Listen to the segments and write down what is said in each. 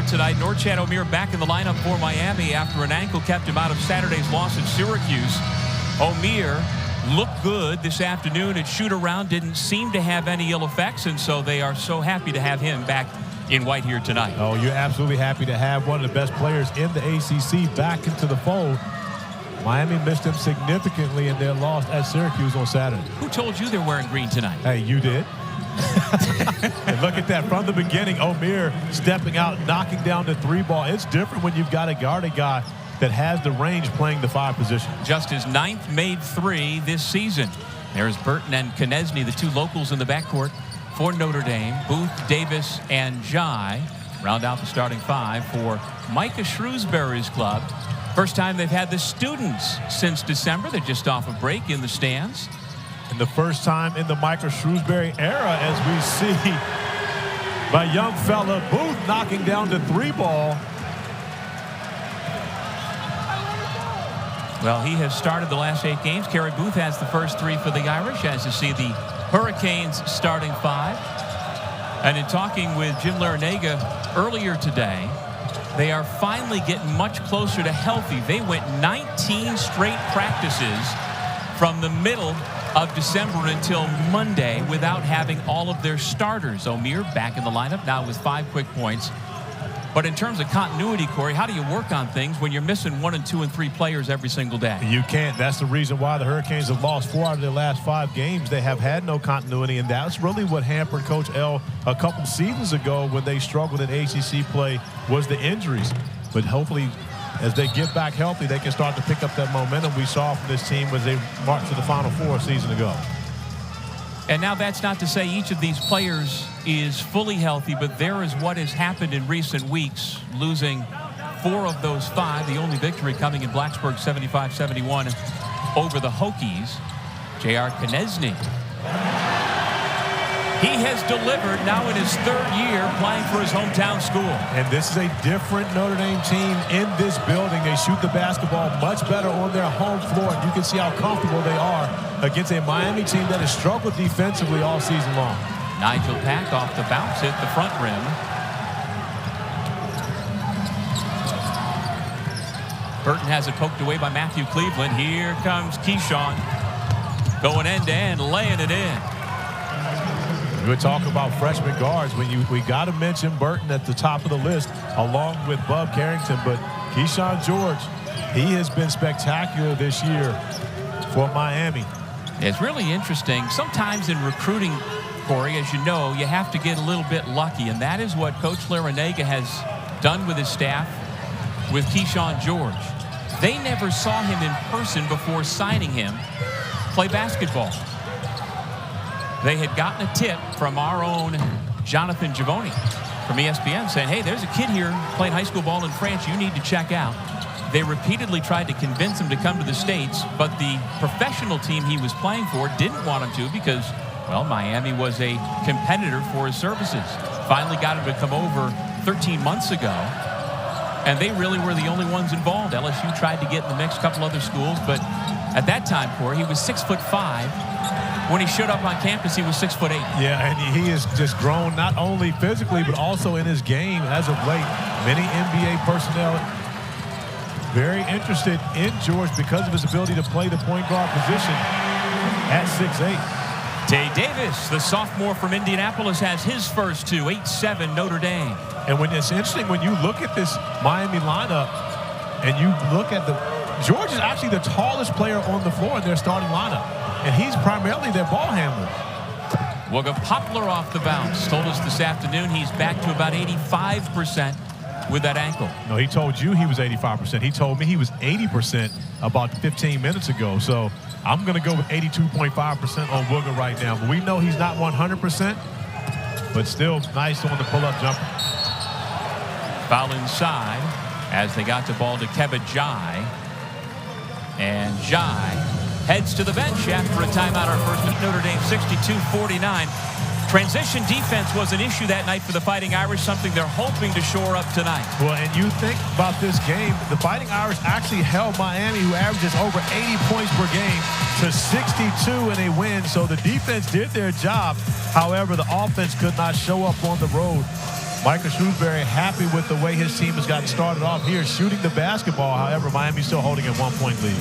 there tonight. Norchad Omier back in the lineup for Miami after an ankle kept him out of Saturday's loss at Syracuse. Omier looked good this afternoon at shoot-around, didn't seem to have any ill effects, and so they are so happy to have him back in white here tonight. Oh, you're absolutely happy to have one of the best players in the ACC back into the fold. Miami missed him significantly in their loss at Syracuse on Saturday. Who told you they're wearing green tonight? Hey, you did. And look at that from the beginning. Omier stepping out, knocking down the three ball. It's different when you've got a guarded guy that has the range playing the 5 position. Just his 9th made 3 this season. There's Burton and Knesny, the two locals in the backcourt for Notre Dame. Booth, Davis, and Jai round out the starting 5 for Micah Shrewsbury's club. First time they've had the students since December. They're just off a break in the stands. And the first time in the Micah Shrewsbury era as we see my young fella Booth knocking down the 3 ball. Well, he has started the last 8 games. Kerry Booth has the first 3 for the Irish, as you see the Hurricanes starting 5. And in talking with Jim Larrañaga earlier today, they are finally getting much closer to healthy. They went 19 straight practices from the middle of December until Monday without having all of their starters. Omier back in the lineup now with 5 quick points. But in terms of continuity, Corey, how do you work on things when you're missing 1 and 2 and 3 players every single day? You can't. That's the reason why the Hurricanes have lost 4 out of their last 5 games. They have had no continuity, and that's really what hampered Coach L a couple seasons ago when they struggled in ACC play was the injuries. But hopefully, as they get back healthy, they can start to pick up that momentum we saw from this team as they marched to the Final Four a season ago. And now that's not to say each of these players is fully healthy, but there is what has happened in recent weeks, losing 4 of those 5, the only victory coming in Blacksburg 75-71 over the Hokies. J.R. Knesny. He has delivered now in his 3rd year playing for his hometown school. And this is a different Notre Dame team in this building. They shoot the basketball much better on their home floor. And you can see how comfortable they are against a Miami team that has struggled defensively all season long. Nigel Pack off the bounce, hit the front rim. Burton has it poked away by Matthew Cleveland. Here comes Kyshawn. Going end-to-end, laying it in. We're talking about freshman guards. We got to mention Burton at the top of the list, along with Bub Carrington. But Kyshawn George, he has been spectacular this year for Miami. It's really interesting. Sometimes in recruiting, Corey, as you know, you have to get a little bit lucky, and that is what Coach Larrañaga has done with his staff with Kyshawn George. They never saw him in person before signing him play basketball. They had gotten a tip from our own Jonathan Givoni from ESPN saying, hey, there's a kid here playing high school ball in France you need to check out. They repeatedly tried to convince him to come to the States, but the professional team he was playing for didn't want him to because, well, Miami was a competitor for his services. Finally got him to come over 13 months ago, and they really were the only ones involved. LSU tried to get in the mix, a couple other schools, but at that time, Corey, he was 6'5". When he showed up on campus, he was 6'8". Yeah, and he has just grown not only physically, but also in his game as of late. Many NBA personnel very interested in George because of his ability to play the point guard position at 6'8". Tay Davis, the sophomore from Indianapolis, has his first 2, 8-7 Notre Dame. And when it's interesting, when you look at this Miami lineup and you look at George is actually the tallest player on the floor in their starting lineup. And he's primarily their ball handler. Wooga Poplar off the bounce. Told us this afternoon he's back to about 85% with that ankle. No, he told you he was 85%. He told me he was 80% about 15 minutes ago. So I'm going to go with 82.5% on Wooga right now. But we know he's not 100%, but still nice on the pull-up jumper. Foul inside as they got the ball to Kevin Jai. And Jai heads to the bench after a timeout. Our first minute, Notre Dame 62-49. Transition defense was an issue that night for the Fighting Irish, something they're hoping to shore up tonight. Well, and you think about this game, the Fighting Irish actually held Miami, who averages over 80 points per game, to 62 in a win. So the defense did their job. However, the offense could not show up on the road Markus Burton happy with the way his team has gotten started off here, shooting the basketball. However, Miami's still holding a 1-point lead.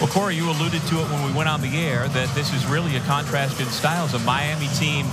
Well, Corey, you alluded to it when we went on the air that this is really a contrast in styles. A Miami team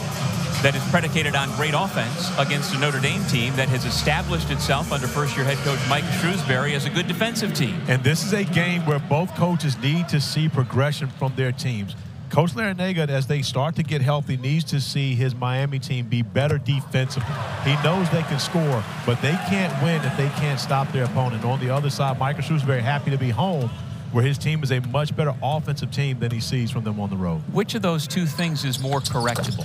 that is predicated on great offense against a Notre Dame team that has established itself under first-year head coach Mike Shrewsbury as a good defensive team. And this is a game where both coaches need to see progression from their teams. Coach Larrañaga, as they start to get healthy, needs to see his Miami team be better defensively. He knows they can score, but they can't win if they can't stop their opponent. On the other side, Markus Shrewsbury happy to be home, where his team is a much better offensive team than he sees from them on the road. Which of those two things is more correctable?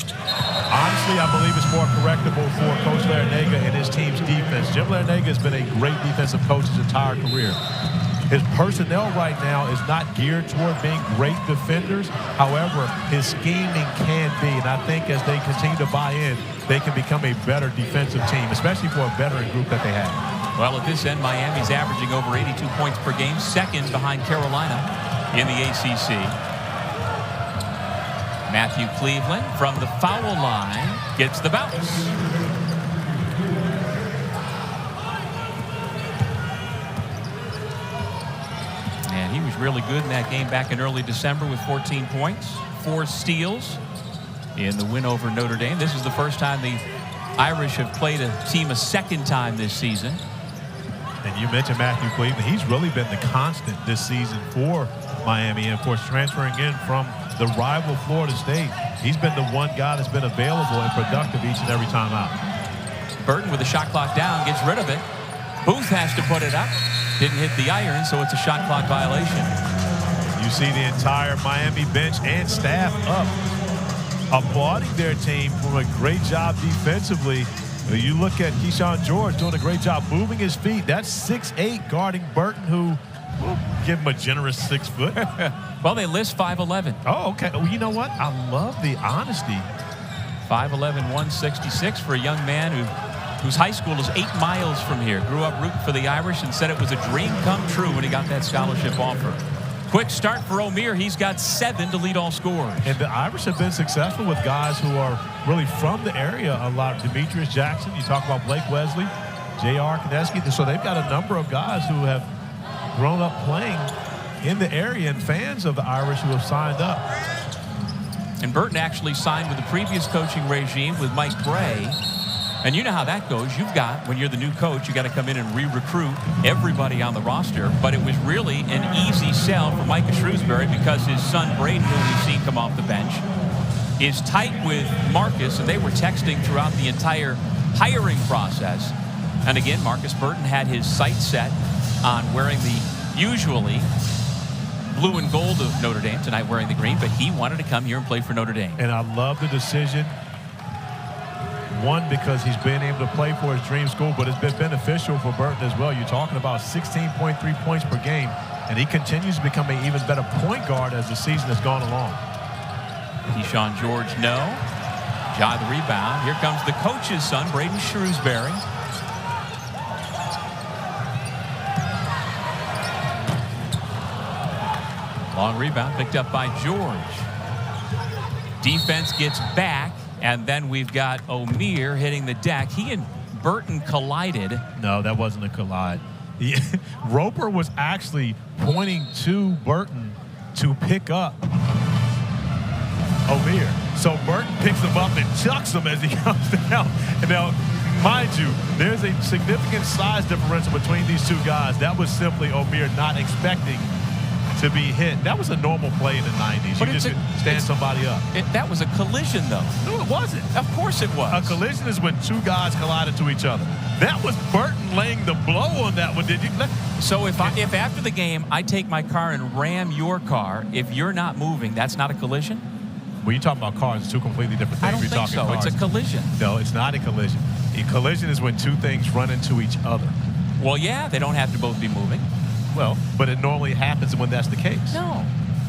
Honestly, I believe it's more correctable for Coach Larrañaga and his team's defense. Jim Larrañaga has been a great defensive coach his entire career. His personnel right now is not geared toward being great defenders. However, his scheming can be, and I think as they continue to buy in, they can become a better defensive team, especially for a veteran group that they have. Well, at this end, Miami's averaging over 82 points per game, second behind Carolina in the ACC. Matthew Cleveland from the foul line gets the bounce. And he was really good in that game back in early December with 14 points, 4 steals in the win over Notre Dame. This is the first time the Irish have played a team a second time this season. And you mentioned Matthew Cleveland. He's really been the constant this season for Miami. And, of course, transferring in from the rival Florida State, he's been the one guy that's been available and productive each and every time out. Burton with the shot clock down gets rid of it. Booth has to put it up. Didn't hit the iron, so it's a shot clock violation. You see the entire Miami bench and staff up, applauding their team for a great job defensively. You look at Kyshawn George doing a great job moving his feet. That's 6'8", guarding Burton, who will give him a generous 6 foot. Well, they list 5'11". Oh, okay. Well, you know what? I love the honesty. 5'11", 166 for a young man whose high school is 8 miles from here. Grew up rooting for the Irish and said it was a dream come true when he got that scholarship offer. Quick start for Omier. He's got 7 to lead all scorers. And the Irish have been successful with guys who are really from the area a lot. Demetrius Jackson, you talk about Blake Wesley, J.R. Kineski. So they've got a number of guys who have grown up playing in the area and fans of the Irish who have signed up. And Burton actually signed with the previous coaching regime with Mike Bray. And you know how that goes. You've got, when you're the new coach, you got to come in and re-recruit everybody on the roster. But it was really an easy sell for Markus Shrewsbury because his son Braden, who we've seen come off the bench, is tight with Marcus, and they were texting throughout the entire hiring process. And again, Markus Burton had his sights set on wearing the usually blue and gold of Notre Dame, tonight wearing the green, but he wanted to come here and play for Notre Dame. And I love the decision. One, because he's been able to play for his dream school, but it's been beneficial for Burton as well. You're talking about 16.3 points per game, and he continues to become an even better point guard as the season has gone along. Kyshawn George, no. Ja the rebound. Here comes the coach's son, Braden Shrewsbury. Long rebound picked up by George. Defense gets back. And then we've got Omier hitting the deck. He and Burton collided. No, that wasn't a collide. Roper was actually pointing to Burton to pick up Omier. So Burton picks him up and chucks him as he comes down. And now, mind you, there's a significant size differential between these two guys. That was simply Omier not expecting to be hit. That was a normal play in the 90s. But you just stand somebody up. That was a collision, though. No, it wasn't. Of course it was. A collision is when two guys collided to each other. That was Burton laying the blow on that one, did you? So if after the game I take my car and ram your car, if you're not moving, that's not a collision? When you're talking about cars, it's two completely different things. I don't think so. Cars. It's a collision. No, it's not a collision. A collision is when two things run into each other. Well, yeah, they don't have to both be moving. Well, but it normally happens when that's the case. No,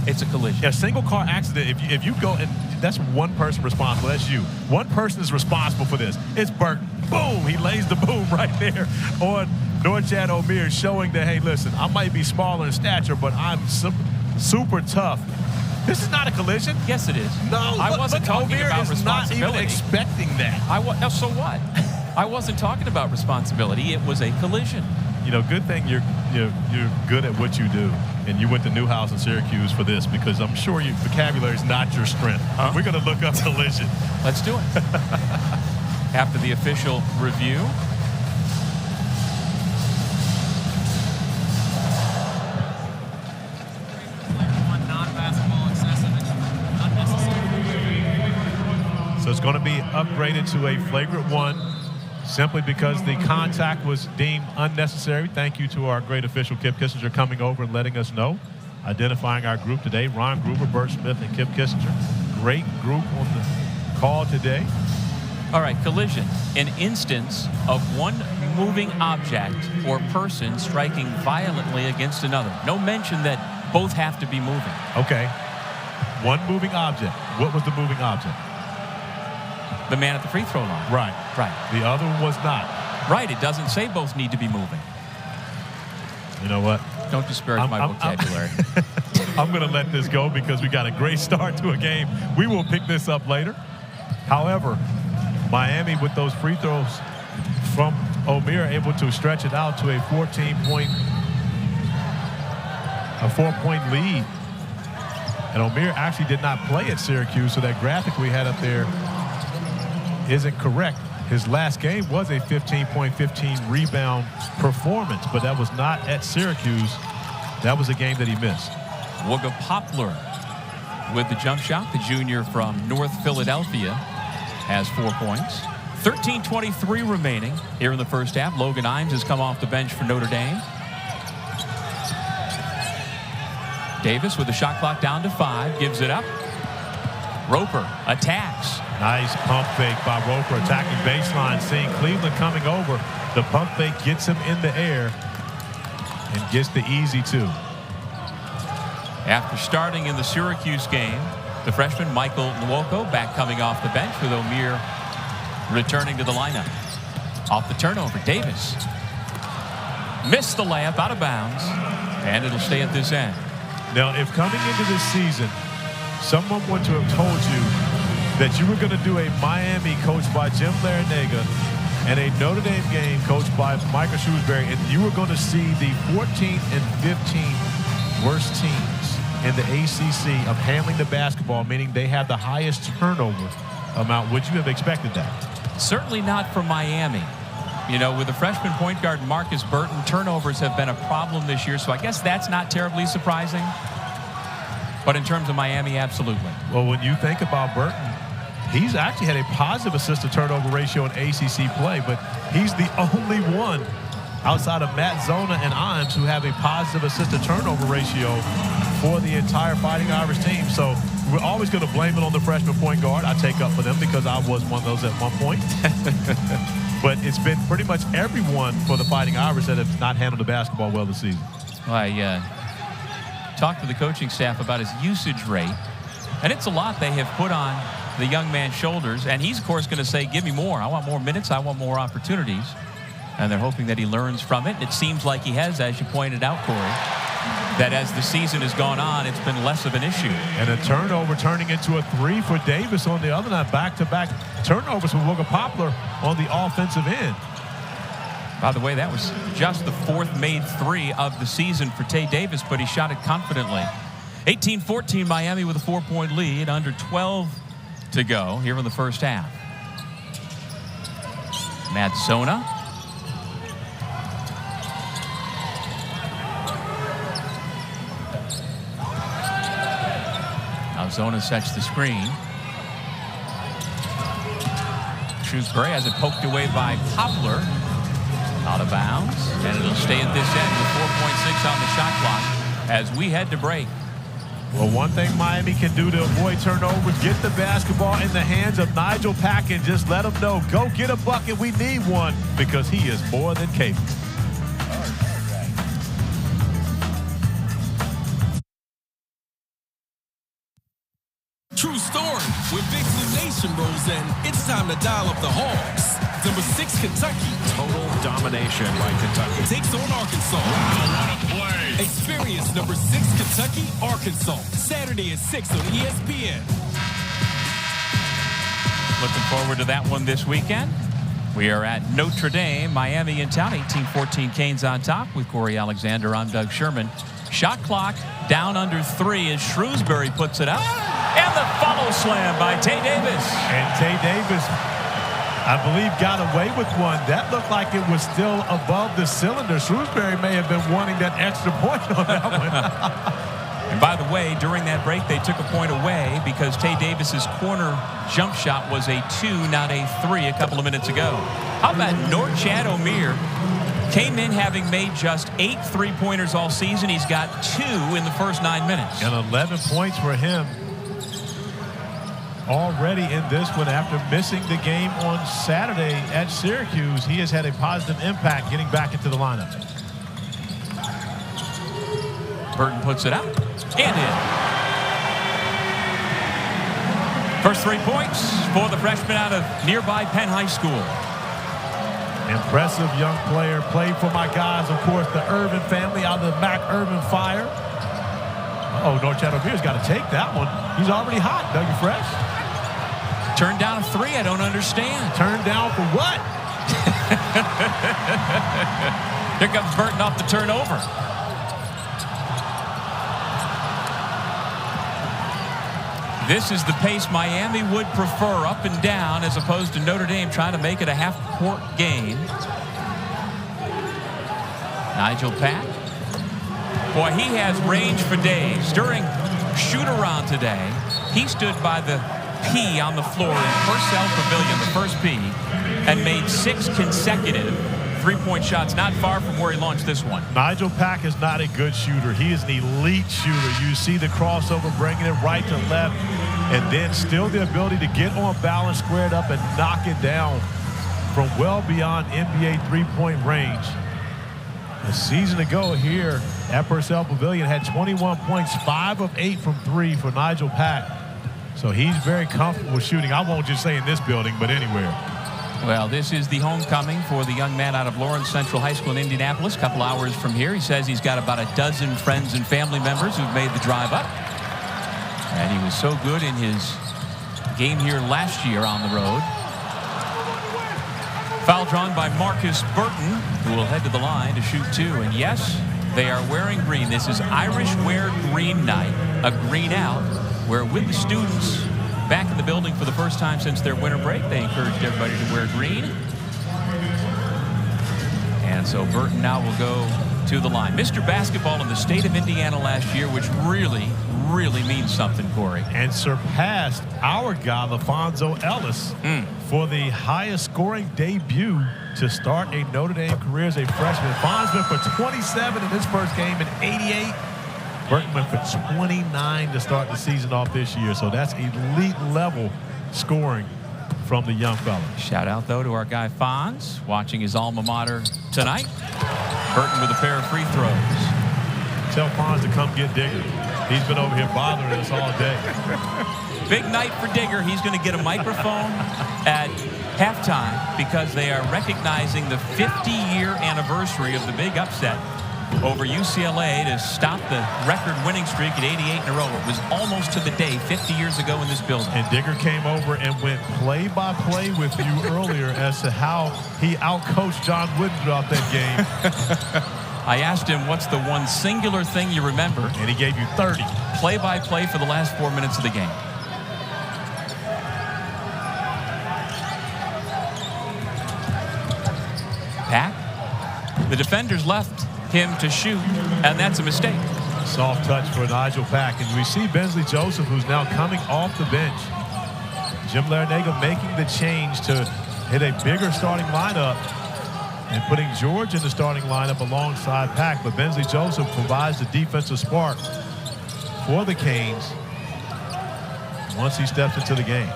it's a collision. A single car accident, if you go, and that's one person responsible, that's you. One person is responsible for this. It's Burton. Boom, he lays the boom right there on Norchad Omier, showing that, hey, listen, I might be smaller in stature, but I'm super tough. This is not a collision. Yes, it is. No, I wasn't talking Omier about is responsibility. not even expecting that. So what? I wasn't talking about responsibility. It was a collision. You know, good thing you're good at what you do, and you went to Newhouse in Syracuse for this, because I'm sure your vocabulary is not your strength. We're going to look up collision. Let's do it. After the official review. So it's going to be upgraded to a flagrant 1 simply because the contact was deemed unnecessary. Thank you to our great official, Kip Kissinger, coming over and letting us know, identifying our group today. Ron Gruber, Bert Smith, and Kip Kissinger. Great group on the call today. All right, collision. An instance of one moving object or person striking violently against another. No mention that both have to be moving. Okay. One moving object. What was the moving object? The man at the free throw line. Right. Right. The other one was not. Right. It doesn't say both need to be moving. You know what? Don't disparage my vocabulary. I'm going to let this go because we got a great start to a game. We will pick this up later. However, Miami, with those free throws from Omier, able to stretch it out to a 4-point lead. And Omier actually did not play at Syracuse, so that graphic we had up there isn't correct. His last game was a 15-point, 15-rebound performance, but that was not at Syracuse. That was a game that he missed. Wooga Poplar with the jump shot. The junior from North Philadelphia has 4 points. 13:23 remaining here in the first half. Logan Imes has come off the bench for Notre Dame. Davis with the shot clock down to 5, gives it up. Roper attacks. Nice pump fake by Roper, attacking baseline, seeing Cleveland coming over. The pump fake gets him in the air and gets the easy 2. After starting in the Syracuse game, the freshman Michael Nwoko back coming off the bench, with Omier returning to the lineup. Off the turnover, Davis missed the layup, out of bounds, and it'll stay at this end. Now, if coming into this season, someone were to have told you that you were going to do a Miami coached by Jim Larrañaga and a Notre Dame game coached by Michael Shrewsbury, and you were going to see the 14th and 15th worst teams in the ACC of handling the basketball, meaning they have the highest turnover amount, would you have expected that? Certainly not from Miami. You know, with the freshman point guard Markus Burton, turnovers have been a problem this year, so I guess that's not terribly surprising. But in terms of Miami, absolutely. Well, when you think about Burton, he's actually had a positive assist-to-turnover ratio in ACC play, but he's the only one outside of Matt Zona and Imes who have a positive assist-to-turnover ratio for the entire Fighting Irish team. So we're always going to blame it on the freshman point guard. I take up for them because I was one of those at one point. But it's been pretty much everyone for the Fighting Irish that have not handled the basketball well this season. Well, I talked to the coaching staff about his usage rate, and it's a lot they have put on the young man's shoulders, and he's, of course, going to say, give me more. I want more minutes. I want more opportunities. And they're hoping that he learns from it. It seems like he has, as you pointed out, Corey, that as the season has gone on, it's been less of an issue. And a turnover turning into a 3 for Davis on the other night. Back-to-back turnovers from Wooga Poplar on the offensive end. By the way, that was just the 4th made 3 of the season for Tay Davis, but he shot it confidently. 18-14 Miami with a 4-point lead, under 12 to go here in the first half. Matt Zona. Now Zona sets the screen. Shrewsbury has it poked away by Poplar. Out of bounds, and it'll stay at this end with 4.6 on the shot clock as we head to break. Well, one thing Miami can do to avoid turnovers, get the basketball in the hands of Nigel Pack and just let him know, go get a bucket, we need one, because he is more than capable. True story. When Big Blue Nation rolls in, it's time to dial up the Hawks. Number 6, Kentucky. Total domination by Kentucky. Takes on Arkansas. Wow, what a play. Experience number 6, Kentucky, Arkansas. Saturday at 6 on ESPN. Looking forward to that one this weekend. We are at Notre Dame, Miami in town. 18-14 Canes on top with Corey Alexander. I'm Doug Sherman. Shot clock down under 3 as Shrewsbury puts it up. And the follow slam by Tay Davis. And Tay Davis, I believe, got away with one. That looked like it was still above the cylinder. Shrewsbury may have been wanting that extra point on that one. And by the way, during that break, they took a point away because Tay Davis's corner jump shot was a 2, not a 3 a couple of minutes ago. How about Norchad Omier? Came in having made just 8 3-pointers all season. He's got 2 in the first 9 minutes. And 11 points for him already in this one after missing the game on Saturday at Syracuse. He has had a positive impact getting back into the lineup. Burton puts it up and in. First 3 points for the freshman out of nearby Penn High School. Impressive young player. Played for my guys, of course, the Irvin family out of the Mac Irvin Fire. Oh, Norchad Omier's got to take that one. He's already hot. Dougie Fresh. Turned down a 3. I don't understand. Turned down for what? Here comes Burton off the turnover. This is the pace Miami would prefer, up and down, as opposed to Notre Dame trying to make it a half-court game. Nigel Pack. Boy, he has range for days. During shoot-around today, he stood by the P on the floor in Purcell Pavilion, the first P, and made 6 consecutive 3-point shots, not far from where he launched this one. Nigel Pack is not a good shooter. He is an elite shooter. You see the crossover, bringing it right to left, and then still the ability to get on balance, squared up, and knock it down from well beyond NBA three-point range. A season ago here at Purcell Pavilion had 21 points, 5 of 8 from 3 for Nigel Pack. So he's very comfortable shooting. I won't just say in this building, but anywhere. Well, this is the homecoming for the young man out of Lawrence Central High School in Indianapolis, a couple hours from here. He says he's got about a dozen friends and family members who've made the drive up. And he was so good in his game here last year on the road. Foul drawn by Markus Burton, who will head to the line to shoot 2. And yes, they are wearing green. This is Irish Wear Green Night, a green out, where with the students back in the building for the first time since their winter break, they encouraged everybody to wear green. And so Burton now will go to the line. Mr. Basketball in the state of Indiana last year, which really means something, Corey. And surpassed our guy, LaFonso Ellis, for the highest scoring debut to start a Notre Dame career as a freshman. Fonz went for 27 in his first game in '88. Burton went for 29 to start the season off this year. So that's elite level scoring from the young fella. Shout out, though, to our guy Fonz, watching his alma mater tonight. Burton with a pair of free throws. Tell Fonz to come get Digger. He's been over here bothering us all day. Big night for Digger. He's going to get a microphone at halftime because they are recognizing the 50-year anniversary of the big upset over UCLA to stop the record winning streak at 88 in a row. It was almost to the day 50 years ago in this building. And Digger came over and went play-by-play with you earlier as to how he outcoached John Wooden throughout that game. I asked him, what's the one singular thing you remember? And he gave you 30. Play-by-play for the last 4 minutes of the game. Pack. The defenders left him to shoot, and that's a mistake. Soft touch for Nigel Pack. And we see Bensley Joseph, who's now coming off the bench. Jim Larinaga making the change to hit a bigger starting lineup and putting George in the starting lineup alongside Pack. But Bensley Joseph provides the defensive spark for the Canes once he steps into the game.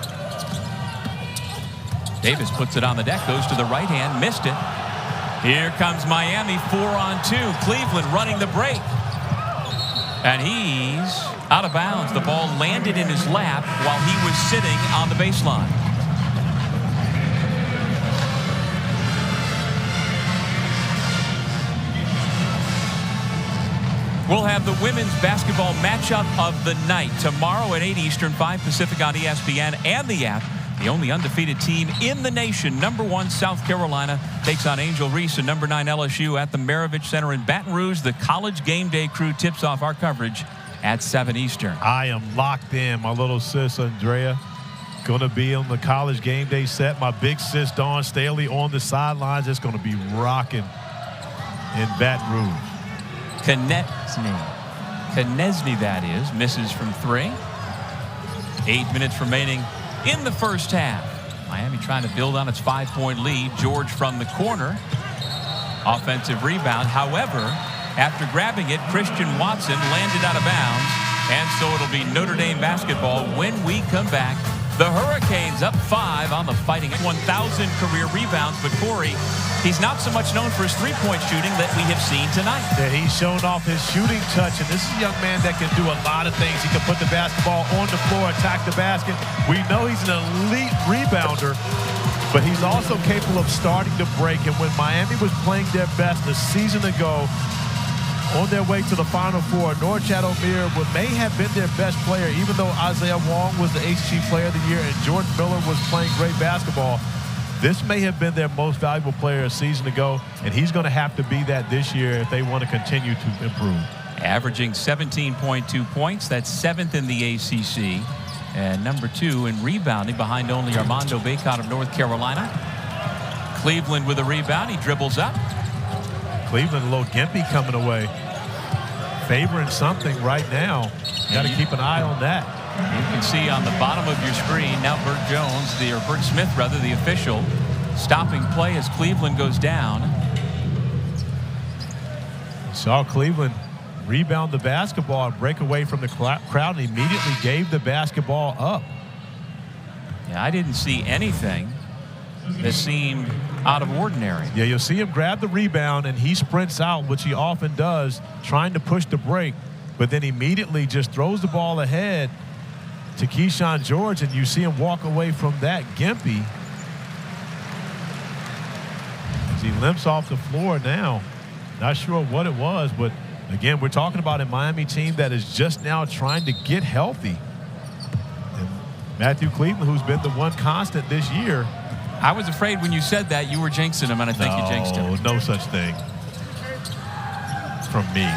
Davis puts it on the deck, goes to the right hand, missed it. Here comes Miami, 4-on-2. Cleveland running the break. And he's out of bounds. The ball landed in his lap while he was sitting on the baseline. We'll have the women's basketball matchup of the night tomorrow at 8 Eastern, 5 Pacific on ESPN and the app. The only undefeated team in the nation, number 1 South Carolina, takes on Angel Reese and number 9 LSU at the Maravich Center in Baton Rouge. The College Game Day crew tips off our coverage at 7 Eastern. I am locked in. My little sis, Andrea, going to be on the College Game Day set. My big sis, Dawn Staley, on the sidelines. It's going to be rocking in Baton Rouge. Konechny, that is, misses from 3. 8 minutes remaining in the first half. Miami trying to build on its 5-point lead. George from the corner. Offensive rebound. However, after grabbing it, Christian Watson landed out of bounds. And so it'll be Notre Dame basketball when we come back. The Hurricanes up 5 on the Fighting. 1,000 career rebounds. But Corey, he's not so much known for his three-point shooting that we have seen tonight. Yeah, he's shown off his shooting touch, and this is a young man that can do a lot of things. He can put the basketball on the floor, attack the basket. We know he's an elite rebounder, but he's also capable of starting to break. And when Miami was playing their best a season ago, on their way to the Final Four, Norchad Omier may have been their best player, even though Isaiah Wong was the ACC Player of the Year and Jordan Miller was playing great basketball. This may have been their most valuable player a season ago, and he's going to have to be that this year if they want to continue to improve. Averaging 17.2 points. That's 7th in the ACC. And number 2 in rebounding behind only Armando Bacot of North Carolina. Cleveland with a rebound. He dribbles up. Cleveland, a little gimpy coming away. Favoring something right now. Got to keep an eye on that. You can see on the bottom of your screen now Bert Smith, the official, stopping play as Cleveland goes down. Saw Cleveland rebound the basketball and break away from the crowd and immediately gave the basketball up. Yeah, I didn't see anything that seemed out of ordinary. Yeah, you'll see him grab the rebound and he sprints out, which he often does, trying to push the break, but then immediately just throws the ball ahead to Kyshawn George, and you see him walk away from that gimpy as he limps off the floor now. Not sure what it was, but again, we're talking about a Miami team that is just now trying to get healthy. And Matthew Cleveland, who's been the one constant this year. I was afraid when you said that you were jinxing him, and I think you jinxed him. No such thing from me.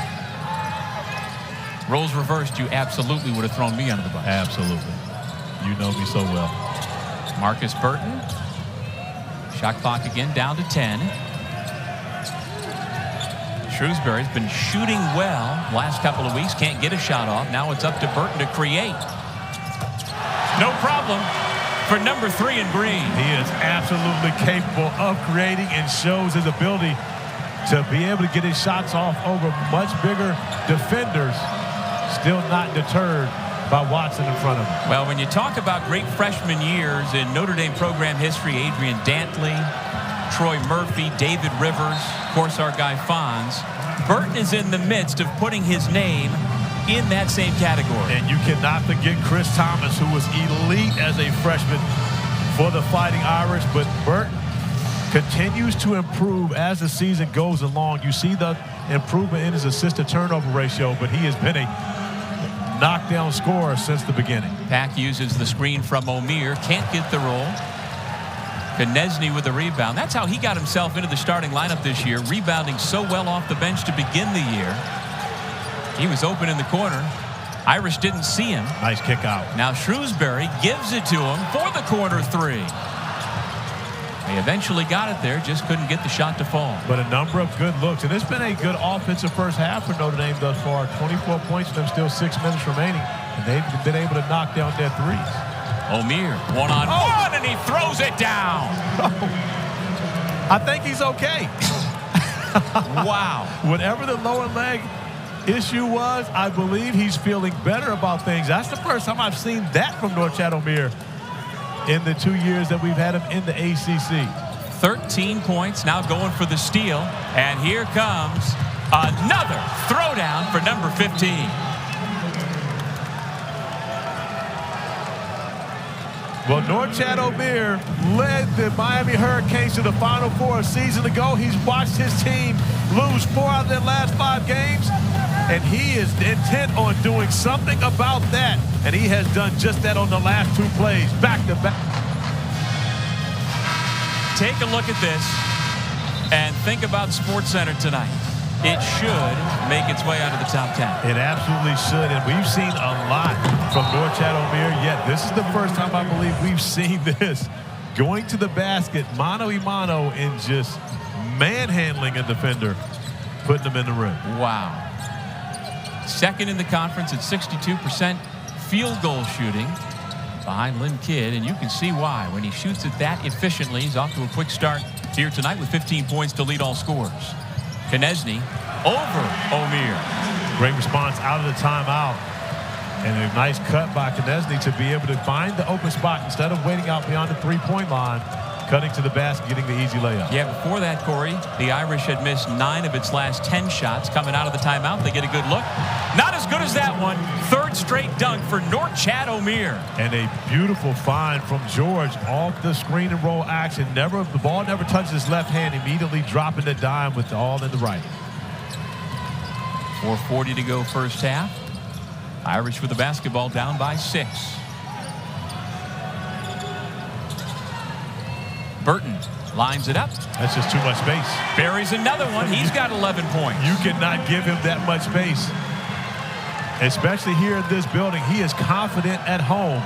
Roles reversed, you absolutely would have thrown me under the bus. Absolutely. You know me so well. Markus Burton. Shot clock again down to 10. Shrewsbury's been shooting well last couple of weeks. Can't get a shot off. Now it's up to Burton to create. No problem for number 3 in green. He is absolutely capable of creating and shows his ability to be able to get his shots off over much bigger defenders. Still not deterred by Watson in front of him. Well, when you talk about great freshman years in Notre Dame program history, Adrian Dantley, Troy Murphy, David Rivers, of course our guy Fonz, Burton is in the midst of putting his name in that same category. And you cannot forget Chris Thomas, who was elite as a freshman for the Fighting Irish, but Burton continues to improve as the season goes along. You see the improvement in his assist-to-turnover ratio, but he has been a knockdown scorer since the beginning. Pack uses the screen from Omier, can't get the roll. Konechny with the rebound. That's how he got himself into the starting lineup this year, rebounding so well off the bench to begin the year. He was open in the corner. Irish didn't see him. Nice kick out. Now Shrewsbury gives it to him for the corner 3. He eventually got it there, just couldn't get the shot to fall. But a number of good looks. And it's been a good offensive first half for Notre Dame thus far. 24 points and there's still 6 minutes remaining. And they've been able to knock down their threes. Omier, one-on-one, and he throws it down. I think he's okay. Wow. Whatever the lower leg issue was, I believe he's feeling better about things. That's the first time I've seen that from Norchad Omier in the 2 years that we've had him in the ACC. 13 points, now going for the steal. And here comes another throwdown for number 15. Well, Norchad Omier led the Miami Hurricanes to the Final Four a season ago. He's watched his team lose 4 out of their last 5 games, and he is intent on doing something about that. And he has done just that on the last 2 plays, back to back. take a look at this and think about SportsCenter tonight. It should make its way out of the top 10. It absolutely should, and we've seen a lot from Norchad Omier yet. This is the first time I believe we've seen this. Going to the basket, mano-a-mano, and just manhandling a defender, putting them in the rim. Wow. Second in the conference at 62% field goal shooting behind Lynn Kidd, and you can see why. When he shoots it that efficiently, he's off to a quick start here tonight with 15 points to lead all scorers. Knesny over Omier. Great response out of the timeout. And a nice cut by Knesny to be able to find the open spot instead of waiting out beyond the three-point line, cutting to the basket, getting the easy layup. Yeah, before that, Corey, the Irish had missed 9 of its last 10 shots. Coming out of the timeout, they get a good look. Not as good as that one. Third straight dunk for Norchad Omier. And a beautiful find from George off the screen and roll action. The ball never touches his left hand, immediately dropping the dime with the all in the right. 4:40 to go first half. Irish with the basketball down by 6. Burton lines it up. That's just too much space. Buries another one. He's got 11 points. You cannot give him that much space. Especially here in this building. He is confident at home.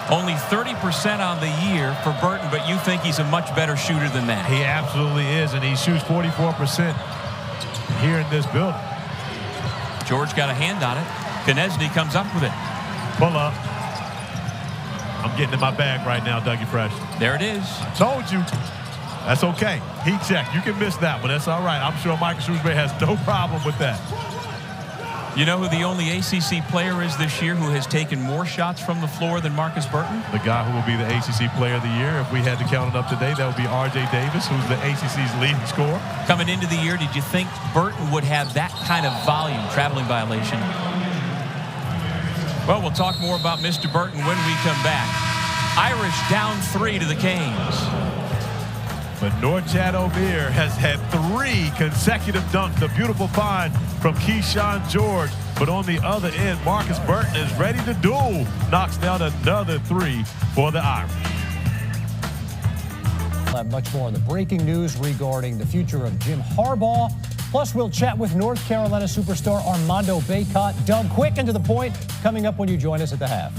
Only 30% on the year for Burton, but you think he's a much better shooter than that. He absolutely is, and he shoots 44% here in this building. George got a hand on it. Knesny comes up with it. Pull up. I'm getting in my bag right now, Dougie Fresh. There it is. I told you. That's okay. Heat check. You can miss that one. That's all right. I'm sure Michael Shrewsbury has no problem with that. You know who the only ACC player is this year who has taken more shots from the floor than Markus Burton? The guy who will be the ACC Player of the Year, if we had to count it up today, that would be R.J. Davis, who's the ACC's leading scorer. Coming into the year, did you think Burton would have that kind of volume, traveling violation? Well, we'll talk more about Mr. Burton when we come back. Irish down 3 to the Canes. But Norchad Omier has had 3 consecutive dunks. A beautiful find from Kyshawn George. But on the other end, Markus Burton is ready to duel. Knocks down another 3 for the Irish. We'll have much more on the breaking news regarding the future of Jim Harbaugh. Plus, we'll chat with North Carolina superstar Armando Bacot. Doug, quick and to the point, coming up when you join us at the half.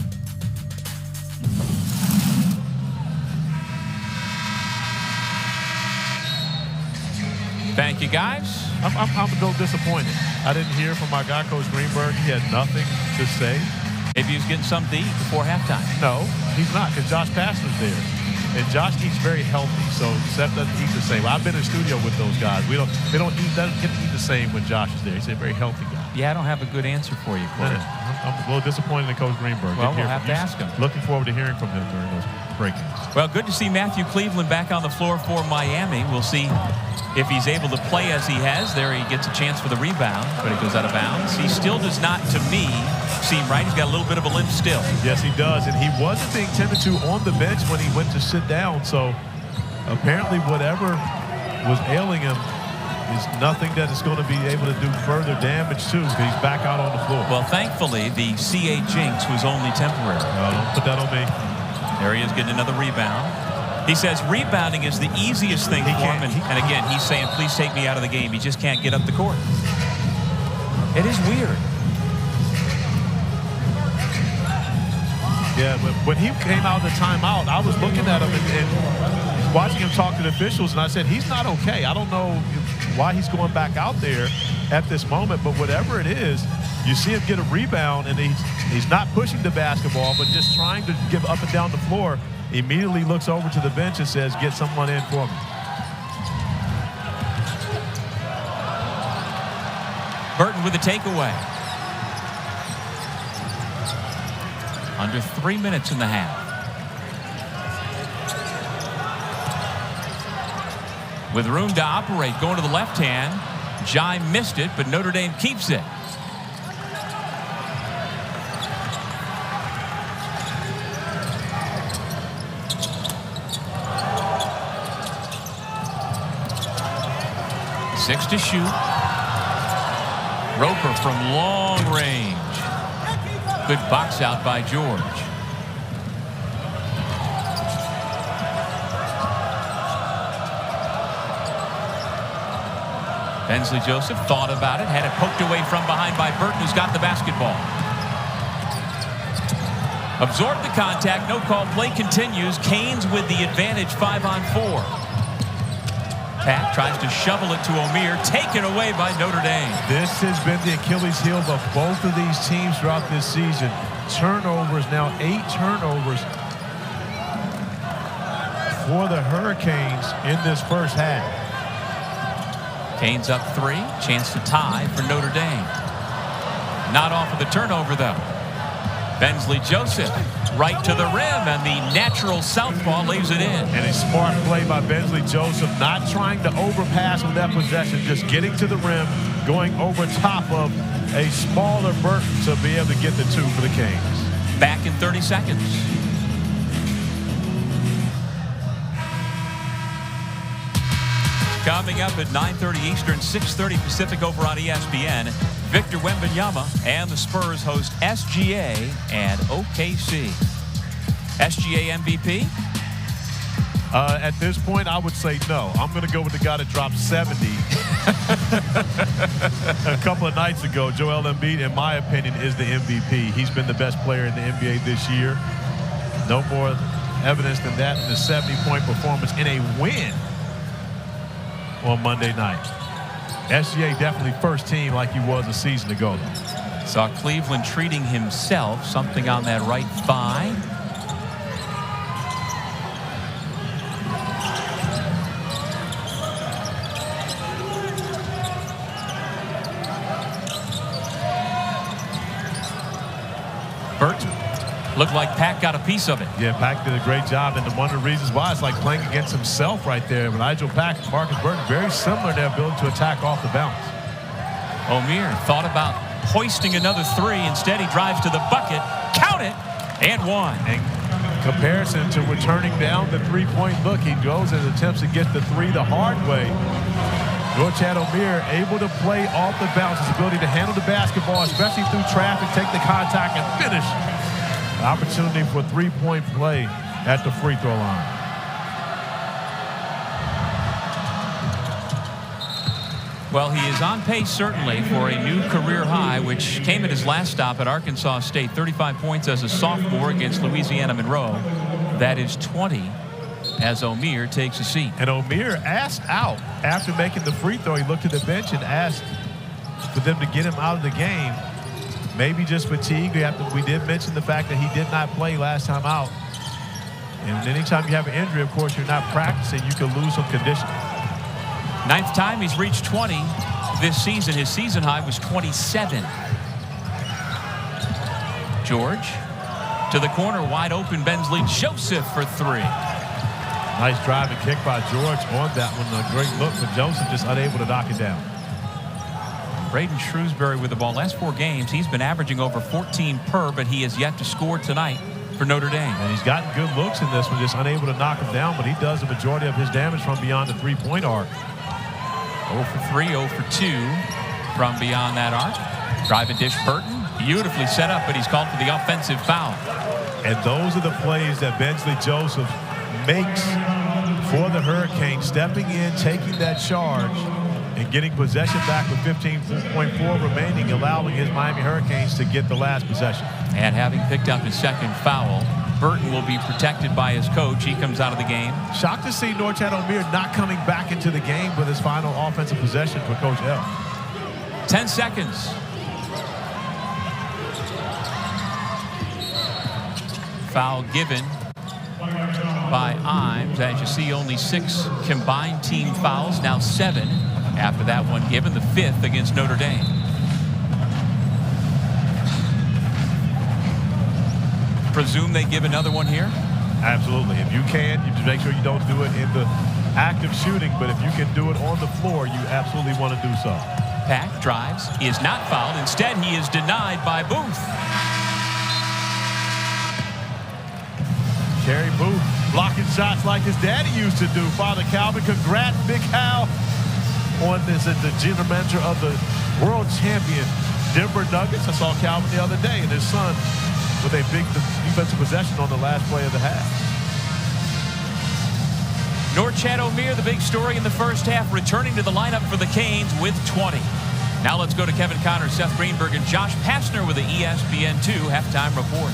Thank you, guys. I'm a little disappointed. I didn't hear from my guy, Coach Greenberg. He had nothing to say. Maybe he was getting something to eat before halftime. No, he's not, because Josh Pastner's there. And Josh eats very healthy, so Seth doesn't eat the same. I've been in the studio with those guys. They don't get to eat the same when Josh is there. He's a very healthy guy. Yeah, I don't have a good answer for you, Corey. I'm a little disappointed in Coach Greenberg. Well, we'll have to ask him. Looking forward to hearing from him during those break-ins. Well, good to see Matthew Cleveland back on the floor for Miami. We'll see if he's able to play as he has. There he gets a chance for the rebound, but it goes out of bounds. He still does not, to me, seem right. He's got a little bit of a limp still. Yes, he does, and he wasn't being tended to on the bench when he went to sit down, so apparently whatever was ailing him is nothing that is going to be able to do further damage to. He's back out on the floor. Well, thankfully, the CA jinx was only temporary. Don't put that on me. There he is getting another rebound. He says rebounding is the easiest thing for him. And again, he's saying, please take me out of the game. He just can't get up the court. It is weird. Yeah, when he came out of the timeout, I was looking at him and watching him talk to the officials, and I said, he's not okay. I don't know why he's going back out there at this moment, but whatever it is, you see him get a rebound, and he's not pushing the basketball, but just trying to get up and down the floor. Immediately looks over to the bench and says, get someone in for me. Burton with the takeaway. Under 3 minutes in the half. With room to operate, going to the left hand. Jai missed it, but Notre Dame keeps it. Six to shoot. Roper from long range. Good box out by George. Bensley Joseph thought about it, had it poked away from behind by Burton, who's got the basketball. Absorbed the contact, no call, play continues. Canes with the advantage, 5-on-4. Pack tries to shovel it to Omier, taken away by Notre Dame. This has been the Achilles heel of both of these teams throughout this season. Turnovers, now 8 turnovers for the Hurricanes in this first half. Canes up 3, chance to tie for Notre Dame. Not off of the turnover, though. Bensley Joseph right to the rim, and the natural southpaw lays it in. And a smart play by Bensley Joseph, not trying to overpass with that possession, just getting to the rim, going over top of a smaller Burton to be able to get the 2 for the Canes. Back in 30 seconds. Coming up at 9:30 Eastern, 6:30 Pacific over on ESPN, Victor Wembanyama and the Spurs host SGA and OKC. SGA MVP? At this point, I would say no. I'm going to go with the guy that dropped 70 a couple of nights ago. Joel Embiid, in my opinion, is the MVP. He's been the best player in the NBA this year. No more evidence than that in the 70-point performance in a win on Monday night. SGA definitely first team like he was a season ago, though. Saw Cleveland treating himself, something on that right thigh. Burton. Looked like Pack got a piece of it. Yeah, Pack did a great job, and one of the reasons why it's like playing against himself right there. When Nigel Pack and Markus Burton, very similar in their ability to attack off the bounce. Omier thought about hoisting another 3. Instead, he drives to the bucket, count it, and 1. In comparison to returning down the three-point look, he goes and attempts to get the 3 the hard way. Norchad Omier able to play off the bounce, his ability to handle the basketball, especially through traffic, take the contact, and finish. Opportunity for 3-point play at the free throw line. Well, he is on pace, certainly, for a new career high, which came at his last stop at Arkansas State. 35 points as a sophomore against Louisiana Monroe. That is 20 as Omier takes a seat. And Omier asked out after making the free throw. He looked at the bench and asked for them to get him out of the game. Maybe just fatigue. We did mention the fact that he did not play last time out. And anytime you have an injury, of course, you're not practicing. You can lose some conditioning. 9th time he's reached 20 this season. His season high was 27. George to the corner, wide open. Bensley Joseph for 3. Nice drive and kick by George on that one. A great look, but Joseph just unable to knock it down. Braden Shrewsbury with the ball. Last 4 games, he's been averaging over 14 per, but he has yet to score tonight for Notre Dame. And he's gotten good looks in this one, just unable to knock him down, but he does the majority of his damage from beyond the three-point arc. 0 for 3, 0 for 2 from beyond that arc. Drive and dish Burton. Beautifully set up, but he's called for the offensive foul. And those are the plays that Bensley Joseph makes for the Hurricanes, stepping in, taking that charge, and getting possession back with 15.4 remaining, allowing his Miami Hurricanes to get the last possession. And having picked up his 2nd foul, Burton will be protected by his coach. He comes out of the game. Shocked to see Norchad Omier not coming back into the game with his final offensive possession for Coach L. 10 seconds. Foul given by Imes. As you see, only 6 combined team fouls, now 7 after that one given, the 5th against Notre Dame. Presume they give another one here? Absolutely. If you can, you just make sure you don't do it in the act of shooting, but if you can do it on the floor, you absolutely want to do so. Pack drives, is not fouled. Instead, he is denied by Booth. Kerry Booth blocking shots like his daddy used to do. Father Calvin, congrats, Big Hal, on this at the general manager of the world champion Denver Nuggets. I saw Calvin the other day and his son with a big defensive possession on the last play of the half. Norchad Omier, the big story in the first half, returning to the lineup for the Canes with 20. Now let's go to Kevin Connor, Seth Greenberg, and Josh Pastner with the ESPN2 halftime report.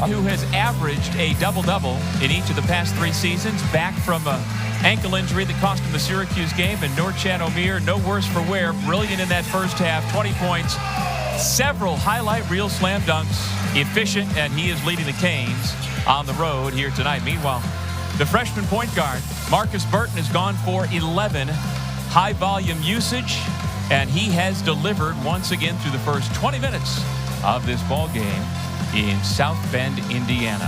Who has averaged a double-double in each of the past 3 seasons, back from an ankle injury that cost him the Syracuse game. And Norchad Omier, no worse for wear, brilliant in that first half, 20 points, several highlight reel slam dunks, efficient, and he is leading the Canes on the road here tonight. Meanwhile, the freshman point guard, Markus Burton, has gone for 11 high-volume usage, and he has delivered once again through the first 20 minutes of this ball game in South Bend, Indiana.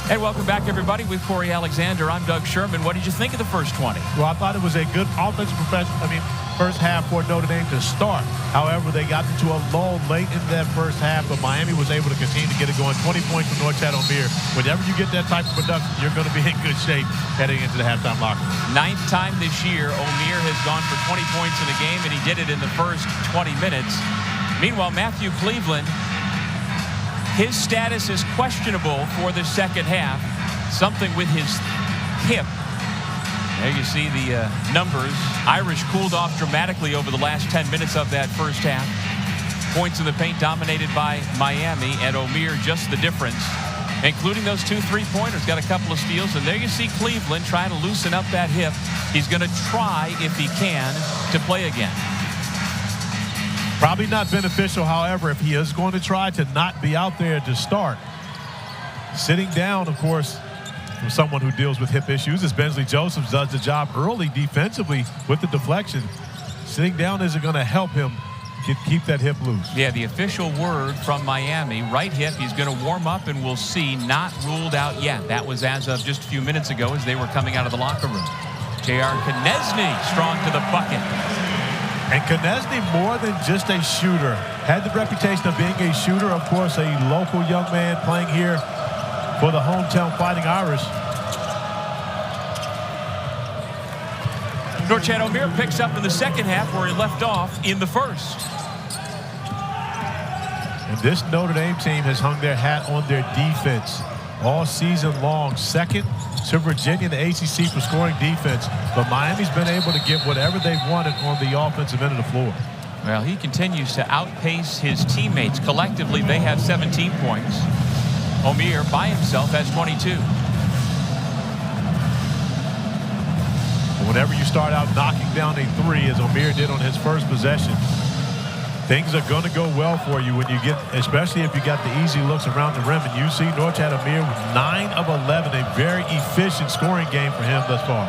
And welcome back, everybody, with Corey Alexander. I'm Doug Sherman. What did you think of the first 20? Well, I thought it was a good offensive first half for Notre Dame to start. However, they got into a lull late in that first half, but Miami was able to continue to get it going. 20 points from Norchad Omier. Whenever you get that type of production, you're going to be in good shape heading into the halftime locker room. 9th time this year, Omier has gone for 20 points in a game, and he did it in the first 20 minutes. Meanwhile, Matthew Cleveland, his status is questionable for the second half. Something with his hip. There you see the numbers. Irish cooled off dramatically over the last 10 minutes of that first half. Points in the paint dominated by Miami, and Omier just the difference, including those 2 3-pointers. Got a couple of steals, and there you see Cleveland trying to loosen up that hip. He's going to try, if he can, to play again. Probably not beneficial, however, if he is going to try to not be out there to start. Sitting down, of course, from someone who deals with hip issues, as Bensley Joseph does the job early defensively with the deflection. Sitting down isn't going to help him keep that hip loose. Yeah, the official word from Miami, right hip, he's going to warm up, and we'll see, not ruled out yet. That was as of just a few minutes ago as they were coming out of the locker room. J.R. Knesny strong to the bucket. And Knesny, more than just a shooter, had the reputation of being a shooter. Of course, a local young man playing here for the hometown Fighting Irish. Norchad Omier picks up in the second half where he left off in the first. And this Notre Dame team has hung their hat on their defense all season long. Second to Virginia in the ACC for scoring defense, but Miami's been able to get whatever they've wanted on the offensive end of the floor. Well, he continues to outpace his teammates. Collectively, they have 17 points. Omier by himself has 22. Whenever you start out knocking down a 3, as Omier did on his first possession, things are going to go well for you when you get, especially if you got the easy looks around the rim. And you see Norchad Omier with 9 of 11, a very efficient scoring game for him thus far.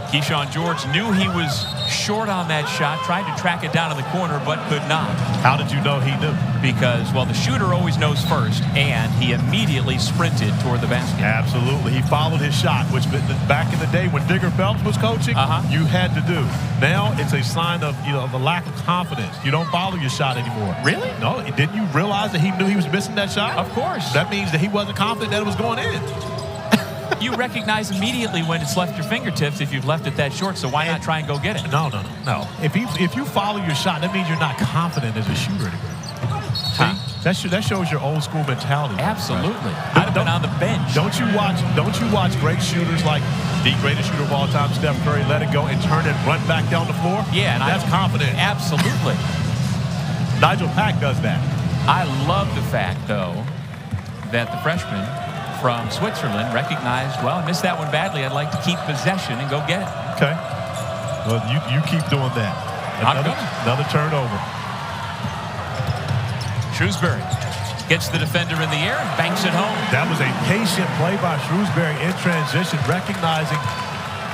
Kyshawn George knew he was short on that shot, tried to track it down in the corner, but could not. How did you know he knew? Because, well, the shooter always knows first, and he immediately sprinted toward the basket. Absolutely. He followed his shot, which back in the day when Digger Phelps was coaching, you had to do. Now it's a sign of, of a lack of confidence. You don't follow your shot anymore. Really? No. Didn't you realize that he knew he was missing that shot? Of course. That means that he wasn't confident that it was going in. You recognize immediately when it's left your fingertips if you've left it that short, so why not try and go get it? No. If you follow your shot, that means you're not confident as a shooter anymore. See? That shows your old school mentality. Absolutely. I'd have been on the bench. Don't you watch great shooters like the greatest shooter of all time, Steph Curry, let it go and turn and run back down the floor? Yeah, and that's confident. Absolutely. Nigel Pack does that. I love the fact, though, that the freshman from Switzerland recognized, well, I missed that one badly. I'd like to keep possession and go get it. Okay. Well, you keep doing that. Another turnover. Shrewsbury gets the defender in the air and banks it home. That was a patient play by Shrewsbury in transition, recognizing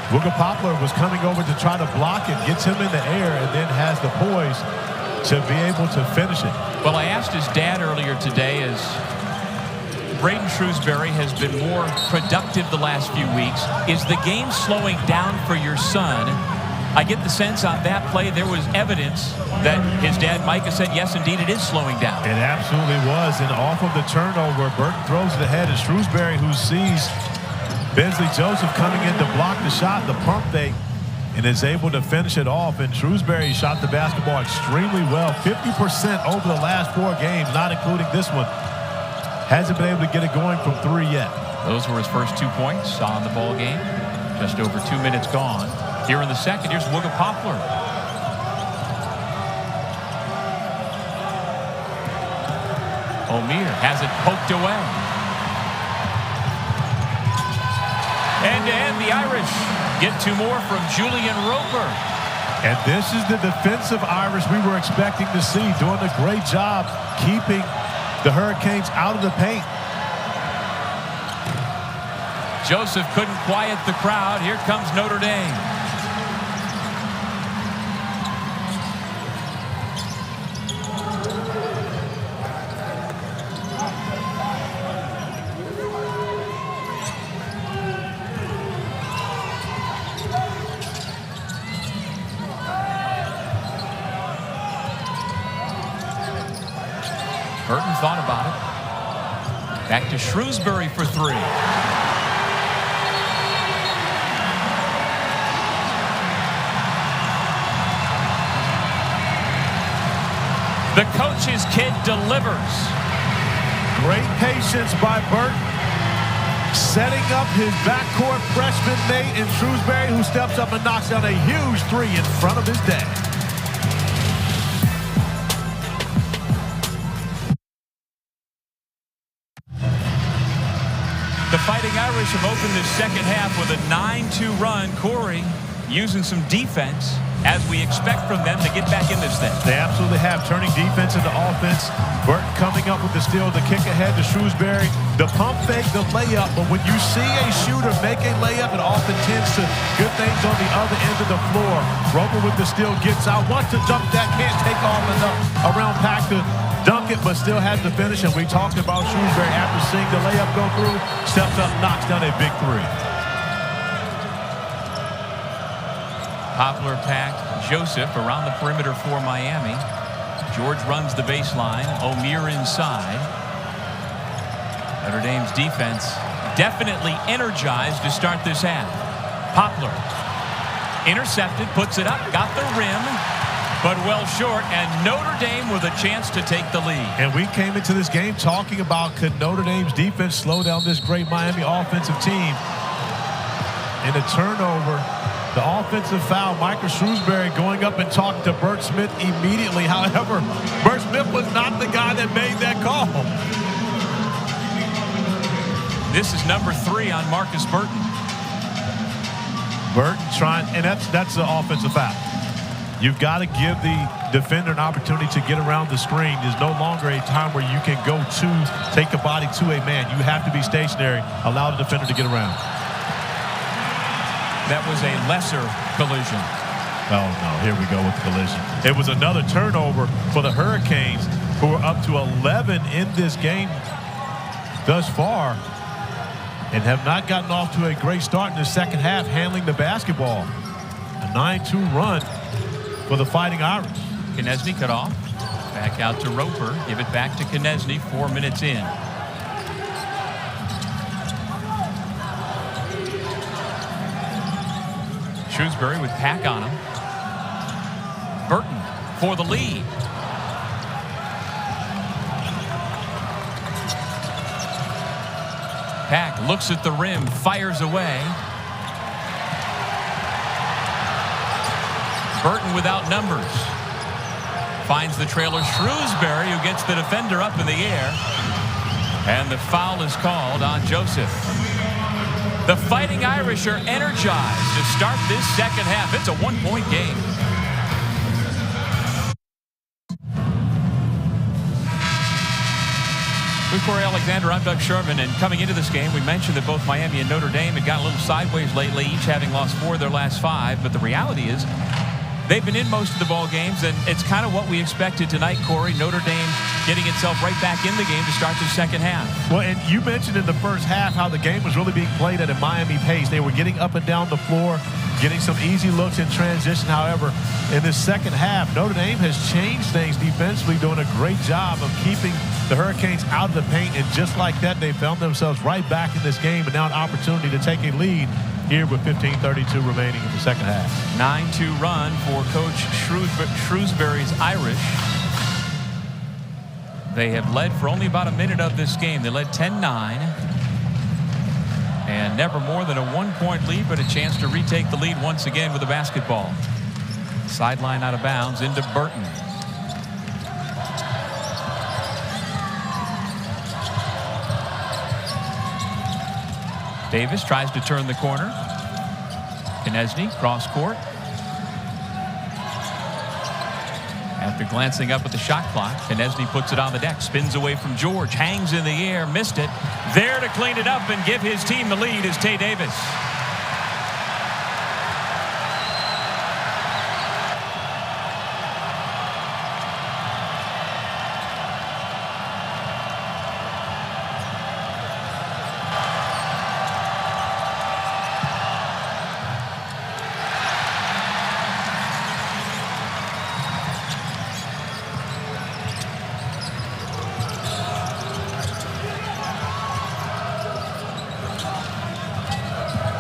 Wooga Poplar was coming over to try to block it, gets him in the air, and then has the poise to be able to finish it. Well, I asked his dad earlier today, as Braden Shrewsbury has been more productive the last few weeks. Is the game slowing down for your son? I get the sense on that play there was evidence that his dad, Micah, said, yes, indeed, it is slowing down. It absolutely was. And off of the turnover, Burton throws it ahead. And Shrewsbury, who sees Bensley Joseph coming in to block the shot, the pump fake, and is able to finish it off. And Shrewsbury shot the basketball extremely well. 50% over the last 4 games, not including this one. Hasn't been able to get it going from 3 yet. Those were his first 2 points on the ball game. Just over 2 minutes gone. Here in the second, here's Wooga Poplar. Omier has it poked away. And the Irish get 2 more from Julian Roper. And this is the defensive Irish we were expecting to see, doing a great job keeping the Hurricanes out of the paint. Joseph couldn't quiet the crowd. Here comes Notre Dame. Burton thought about it. Back to Shrewsbury for 3. The coach's kid delivers. Great patience by Burton, setting up his backcourt freshman mate in Shrewsbury, who steps up and knocks down a huge 3 in front of his dad. The Fighting Irish have opened this second half with a 9-2 run. Corey using some defense, as we expect from them to get back in this thing. They absolutely have, turning defense into offense. Burton coming up with the steal, the kick ahead to Shrewsbury, the pump fake, the layup. But when you see a shooter make a layup, it often tends to good things on the other end of the floor. Roper with the steal gets out, wants to dunk that, can't take off enough around pack to dunk it, but still has to finish. And we talked about Shrewsbury after seeing the layup go through, steps up, knocks down a big 3. Poplar pack, Joseph around the perimeter for Miami. George runs the baseline. Omier inside. Notre Dame's defense definitely energized to start this half. Poplar intercepted, puts it up, got the rim, but well short, and Notre Dame with a chance to take the lead. And we came into this game talking about, could Notre Dame's defense slow down this great Miami offensive team? In a turnover, the offensive foul, Markus Shrewsbury going up and talking to Bert Smith immediately. However, Bert Smith was not the guy that made that call. This is number 3 on Markus Burton. Burton trying, and that's the offensive foul. You've got to give the defender an opportunity to get around the screen. There's no longer a time where you can go to take the body to a man. You have to be stationary, allow the defender to get around. That was a lesser collision. Oh, no, here we go with the collision. It was another turnover for the Hurricanes, who are up to 11 in this game thus far and have not gotten off to a great start in the second half handling the basketball. A 9-2 run for the Fighting Irish. Knesny cut off. Back out to Roper. Give it back to Knesny 4 minutes in. Shrewsbury with Pack on him. Burton for the lead. Pack looks at the rim, fires away. Burton without numbers. Finds the trailer Shrewsbury, who gets the defender up in the air. And the foul is called on Joseph. The Fighting Irish are energized to start this second half. It's a 1-point game. With Corey Alexander, I'm Doug Sherman, and coming into this game, we mentioned that both Miami and Notre Dame had gotten a little sideways lately, each having lost 4 of their last 5. But the reality is, they've been in most of the ball games, and it's kind of what we expected tonight, Corey. Notre Dame getting itself right back in the game to start the second half. Well, and you mentioned in the first half how the game was really being played at a Miami pace. They were getting up and down the floor, getting some easy looks in transition. However, in this second half, Notre Dame has changed things defensively, doing a great job of keeping the Hurricanes out of the paint. And just like that, they found themselves right back in this game, and now an opportunity to take a lead here with 15:32 remaining in the second half. 9-2 run for Coach Shrewsbury's Irish. They have led for only about a minute of this game. They led 10-9. And never more than a 1-point lead, but a chance to retake the lead once again with the basketball. Sideline out of bounds into Burton. Davis tries to turn the corner. Knesny, cross court. After glancing up at the shot clock, Knesny puts it on the deck, spins away from George, hangs in the air, missed it. There to clean it up and give his team the lead is Tay Davis.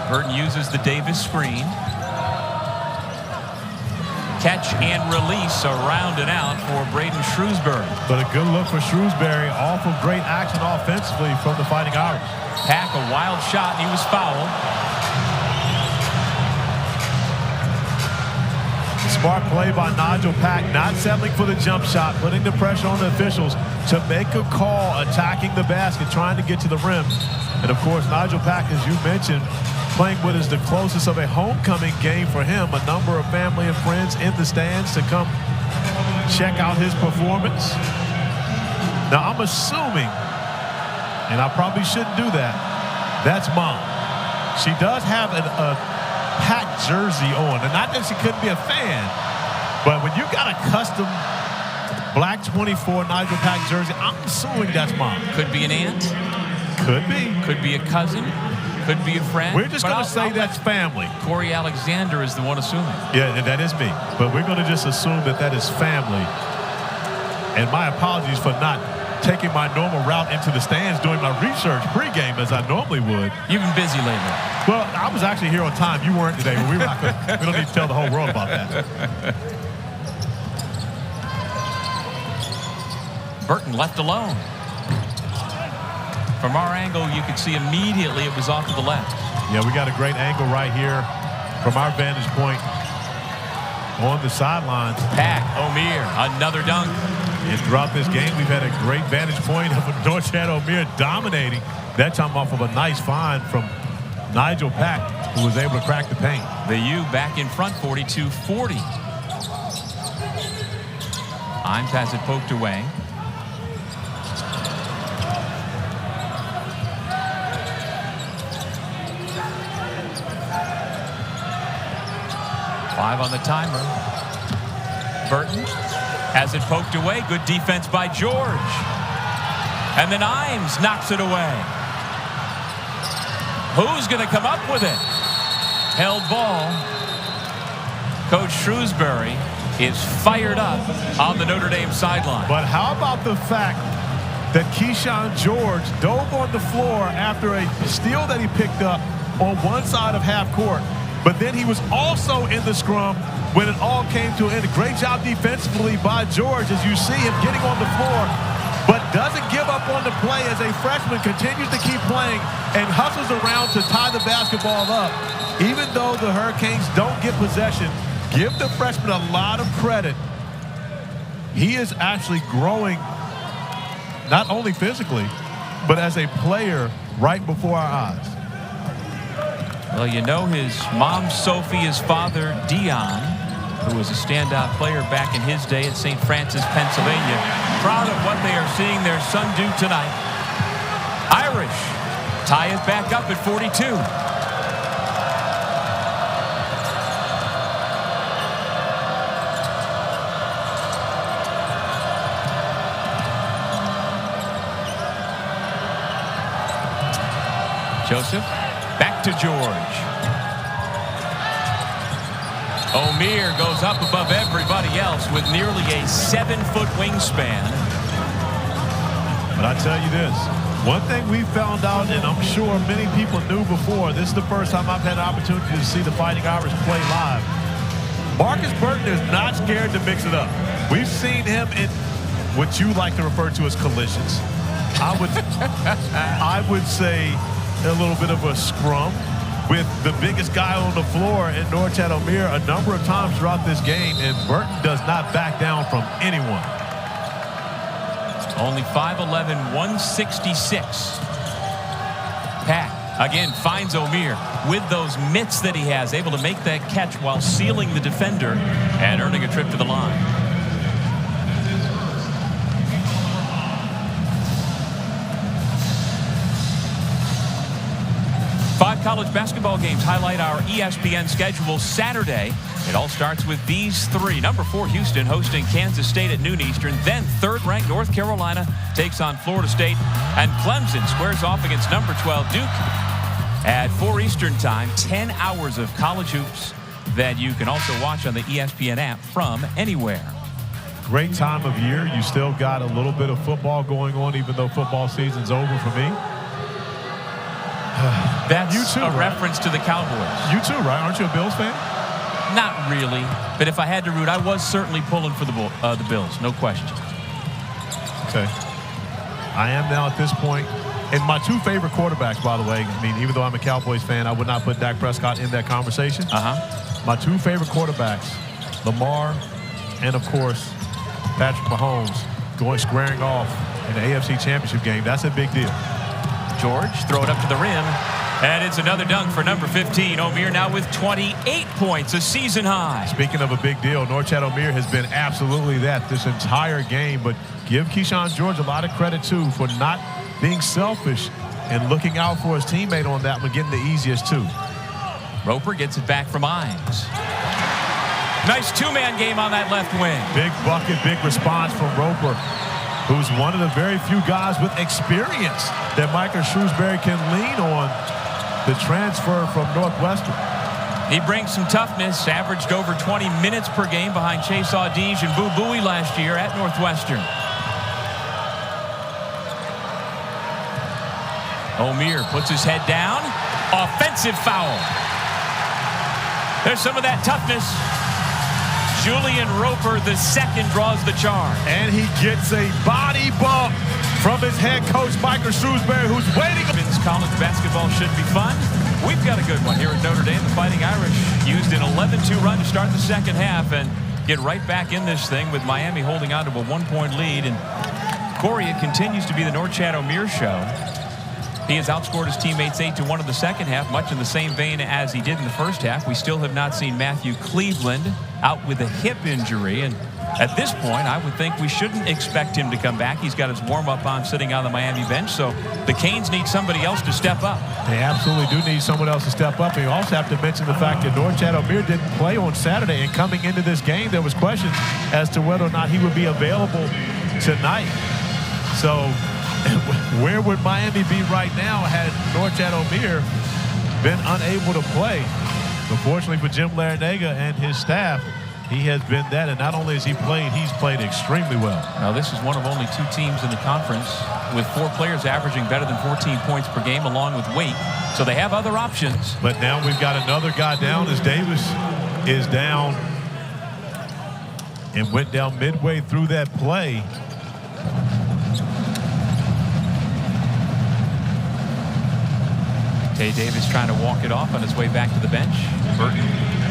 Burton uses the Davis screen. Catch and release around and out for Braden Shrewsbury. But a good look for Shrewsbury. Awful great action offensively from the Fighting Irish. Pack a wild shot, and he was fouled. Smart play by Nigel Pack, not settling for the jump shot, putting the pressure on the officials to make a call, attacking the basket, trying to get to the rim. And, of course, Nigel Pack, as you mentioned, playing what is the closest of a homecoming game for him. A number of family and friends in the stands to come check out his performance. Now, I'm assuming, and I probably shouldn't do that, that's Mom. She does have a Pack jersey on, and not that she couldn't be a fan, but when you got a custom black 24 Nigel Pack jersey, I'm assuming that's Mom. Could be an aunt. Could be. Could be a cousin. Could be a friend. We're just going to say that's family. Corey Alexander is the one assuming. Yeah, and that is me. But we're going to just assume that that is family. And my apologies for not taking my normal route into the stands doing my research pregame as I normally would. You've been busy lately. Well, I was actually here on time. You weren't today. But we don't need to tell the whole world about that. Burton left alone. From our angle, you could see immediately it was off to the left. Yeah, we got a great angle right here from our vantage point on the sidelines. Pack, Omier, another dunk. And throughout this game, we've had a great vantage point of Norchad Omier dominating. That time off of a nice find from Nigel Pack, who was able to crack the paint. The U back in front, 42-40. Imes has it poked away. Five on the timer. Burton has it poked away. Good defense by George. And then Imes knocks it away. Who's going to come up with it? Held ball. Coach Shrewsbury is fired up on the Notre Dame sideline. But how about the fact that Kyshawn George dove on the floor after a steal that he picked up on one side of half court? But then he was also in the scrum when it all came to an end. Great job defensively by George as you see him getting on the floor, but doesn't give up on the play as a freshman continues to keep playing and hustles around to tie the basketball up. Even though the Hurricanes don't get possession, give the freshman a lot of credit. He is actually growing not only physically, but as a player right before our eyes. Well, you know his mom, Sophie, his father, Dion, who was a standout player back in his day at St. Francis, Pennsylvania. Proud of what they are seeing their son do tonight. Irish tie it back up at 42. Joseph. Back to George. Omier goes up above everybody else with nearly a 7-foot wingspan. But I tell you this, one thing we found out, and I'm sure many people knew before, this is the first time I've had an opportunity to see the Fighting Irish play live. Markus Burton is not scared to mix it up. We've seen him in what you like to refer to as collisions. I would say a little bit of a scrum with the biggest guy on the floor in Norchad Omier a number of times throughout this game, and Burton does not back down from anyone. Only 5'11", 166. Pat again finds Omier with those mitts that he has, able to make that catch while sealing the defender and earning a trip to the line. Five college basketball games highlight our ESPN schedule Saturday. It all starts with these three. Number 4, Houston hosting Kansas State at noon Eastern. Then third-ranked North Carolina takes on Florida State. And Clemson squares off against number 12 Duke at 4 Eastern time. 10 hours of college hoops that you can also watch on the ESPN app from anywhere. Great time of year. You still got a little bit of football going on, even though football season's over for me. That's you too, a right? reference to the Cowboys. You too, right? Aren't you a Bills fan? Not really, but if I had to root, I was certainly pulling for the Bills, no question. Okay. I am now at this point. And my two favorite quarterbacks, by the way, I mean, even though I'm a Cowboys fan, I would not put Dak Prescott in that conversation. My two favorite quarterbacks, Lamar and, of course, Patrick Mahomes, squaring off in the AFC Championship game. That's a big deal. George, throw it up to the rim, and it's another dunk for number 15. Omier now with 28 points, a season high. Speaking of a big deal, Norchad Omier has been absolutely that this entire game, but give Kyshawn George a lot of credit, too, for not being selfish and looking out for his teammate on that one, getting the easiest, too. Roper gets it back from Ines. Nice two-man game on that left wing. Big bucket, big response from Roper, who's one of the very few guys with experience that Markus Shrewsbury can lean on, the transfer from Northwestern. He brings some toughness, averaged over 20 minutes per game behind Chase Audige and Boo Buie last year at Northwestern. Omier puts his head down. Offensive foul. There's some of that toughness. Julian Roper II draws the charge. And he gets a body bump from his head coach, Markus Shrewsbury, who's waiting. Men's college basketball should be fun. We've got a good one here at Notre Dame. The Fighting Irish used an 11-2 run to start the second half and get right back in this thing with Miami holding on to a 1-point lead. And Corey, it continues to be the Norchad Omier show. He has outscored his teammates 8-1 in the second half, much in the same vein as he did in the first half. We still have not seen Matthew Cleveland out with a hip injury. And at this point, I would think we shouldn't expect him to come back. He's got his warm-up on sitting on the Miami bench. So the Canes need somebody else to step up. They absolutely do need someone else to step up. And you also have to mention the fact that Norchad Omier didn't play on Saturday. And coming into this game, there was questions as to whether or not he would be available tonight. So where would Miami be right now had Norchad Omier been unable to play? Unfortunately for Jim Larrañaga and his staff, he has been that. And not only has he played, he's played extremely well. Now, this is one of only 2 teams in the conference with 4 players averaging better than 14 points per game along with Wake. So they have other options. But now we've got another guy down as Davis is down and went down midway through that play. Tay Davis trying to walk it off on his way back to the bench. Burton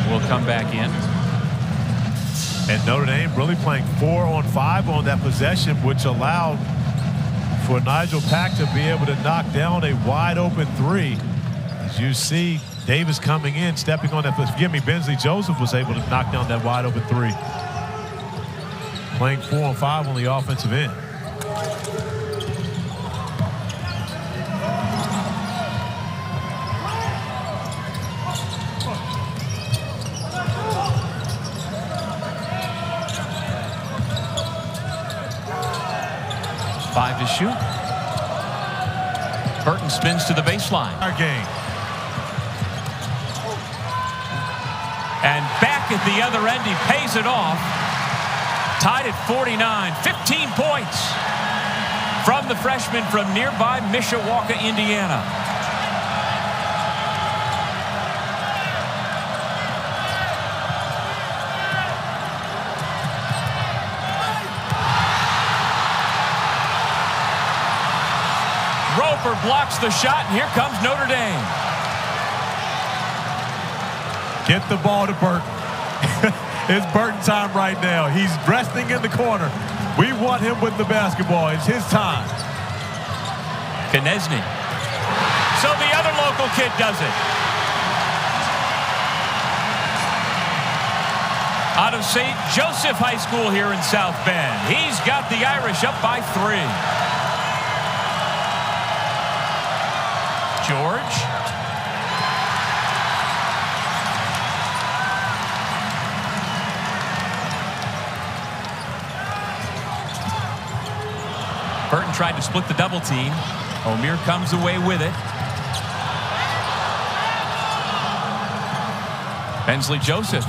will come back in. And Notre Dame really playing 4-on-5 on that possession, which allowed for Nigel Pack to be able to knock down a wide open 3. As you see, Davis coming in, stepping on that. Forgive me, Bensley Joseph was able to knock down that wide open 3. Playing 4-on-5 on the offensive end. Five to shoot. Burton spins to the baseline. Our game. And back at the other end, he pays it off. Tied at 49. 15 points from the freshman from nearby Mishawaka, Indiana. Roper blocks the shot, and here comes Notre Dame. Get the ball to Burton. It's Burton time right now. He's resting in the corner. We want him with the basketball. It's his time. Knesny. So the other local kid does it. Out of St. Joseph High School here in South Bend. He's got the Irish up by 3. George. Burton tried to split the double team. Omier comes away with it. Bensley Joseph.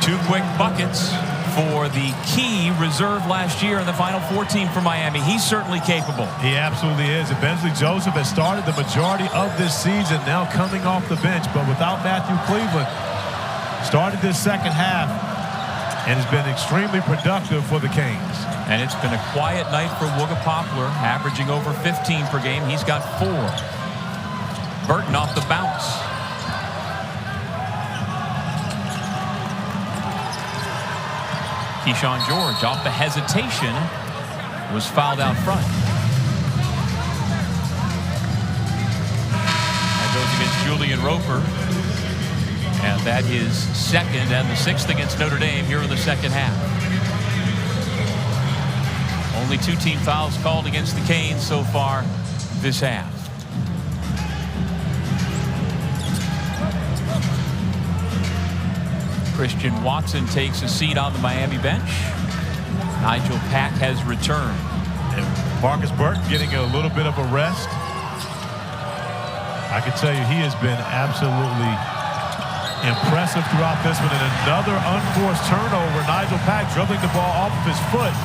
2 quick buckets for the key reserve last year in the Final Four team for Miami. He's certainly capable. He absolutely is. And Bensley Joseph has started the majority of this season, now coming off the bench. But without Matthew Cleveland, started this second half and has been extremely productive for the Canes. And it's been a quiet night for Wooga Poplar, averaging over 15 per game. He's got 4. Burton off the bounce. Kyshawn George off the hesitation was fouled out front. That goes against Julian Roper. And that is second and the 6th against Notre Dame here in the second half. Only 2 team fouls called against the Canes so far this half. Christian Watson takes a seat on the Miami bench. Nigel Pack has returned. And Markus Burton getting a little bit of a rest. I can tell you he has been absolutely impressive throughout this one. And another unforced turnover. Nigel Pack dribbling the ball off of his foot.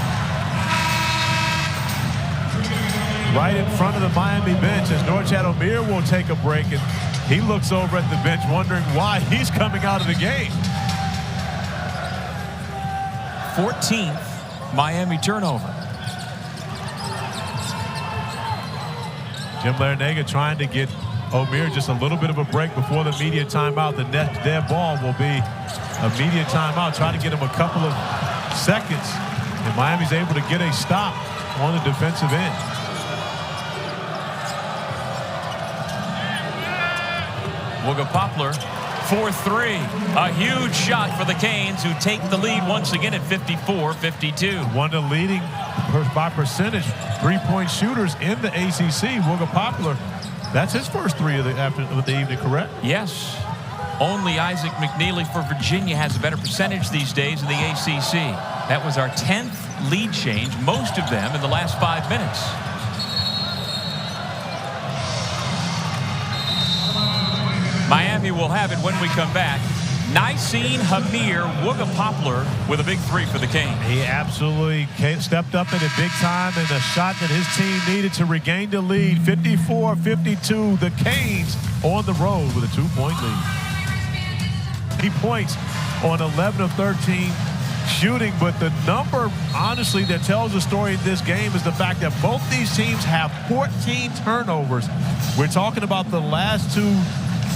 Right in front of the Miami bench as Norchad Omier will take a break. And he looks over at the bench wondering why he's coming out of the game. 14th Miami turnover. Jim Larinaga trying to get Omier just a little bit of a break before the media timeout. The next dead ball will be a media timeout. Trying to get him a couple of seconds. And Miami's able to get a stop on the defensive end. Wooga Poplar for 3. A huge shot for the Canes, who take the lead once again at 54-52. One of the leading by percentage three-point shooters in the ACC. Wooga Poplar, that's his first 3 of the evening, correct? Yes. Only Isaac McNeely for Virginia has a better percentage these days in the ACC. That was our 10th lead change, most of them in the last 5 minutes. Miami will have it when we come back. Nicene Hamir, Wooga Poplar with a big 3 for the Canes. He absolutely stepped up in a big time and a shot that his team needed to regain the lead. 54-52, the Canes on the road with a 2-point lead. 8 points on 11 of 13 shooting, but the number, honestly, that tells the story in this game is the fact that both these teams have 14 turnovers. We're talking about the last 2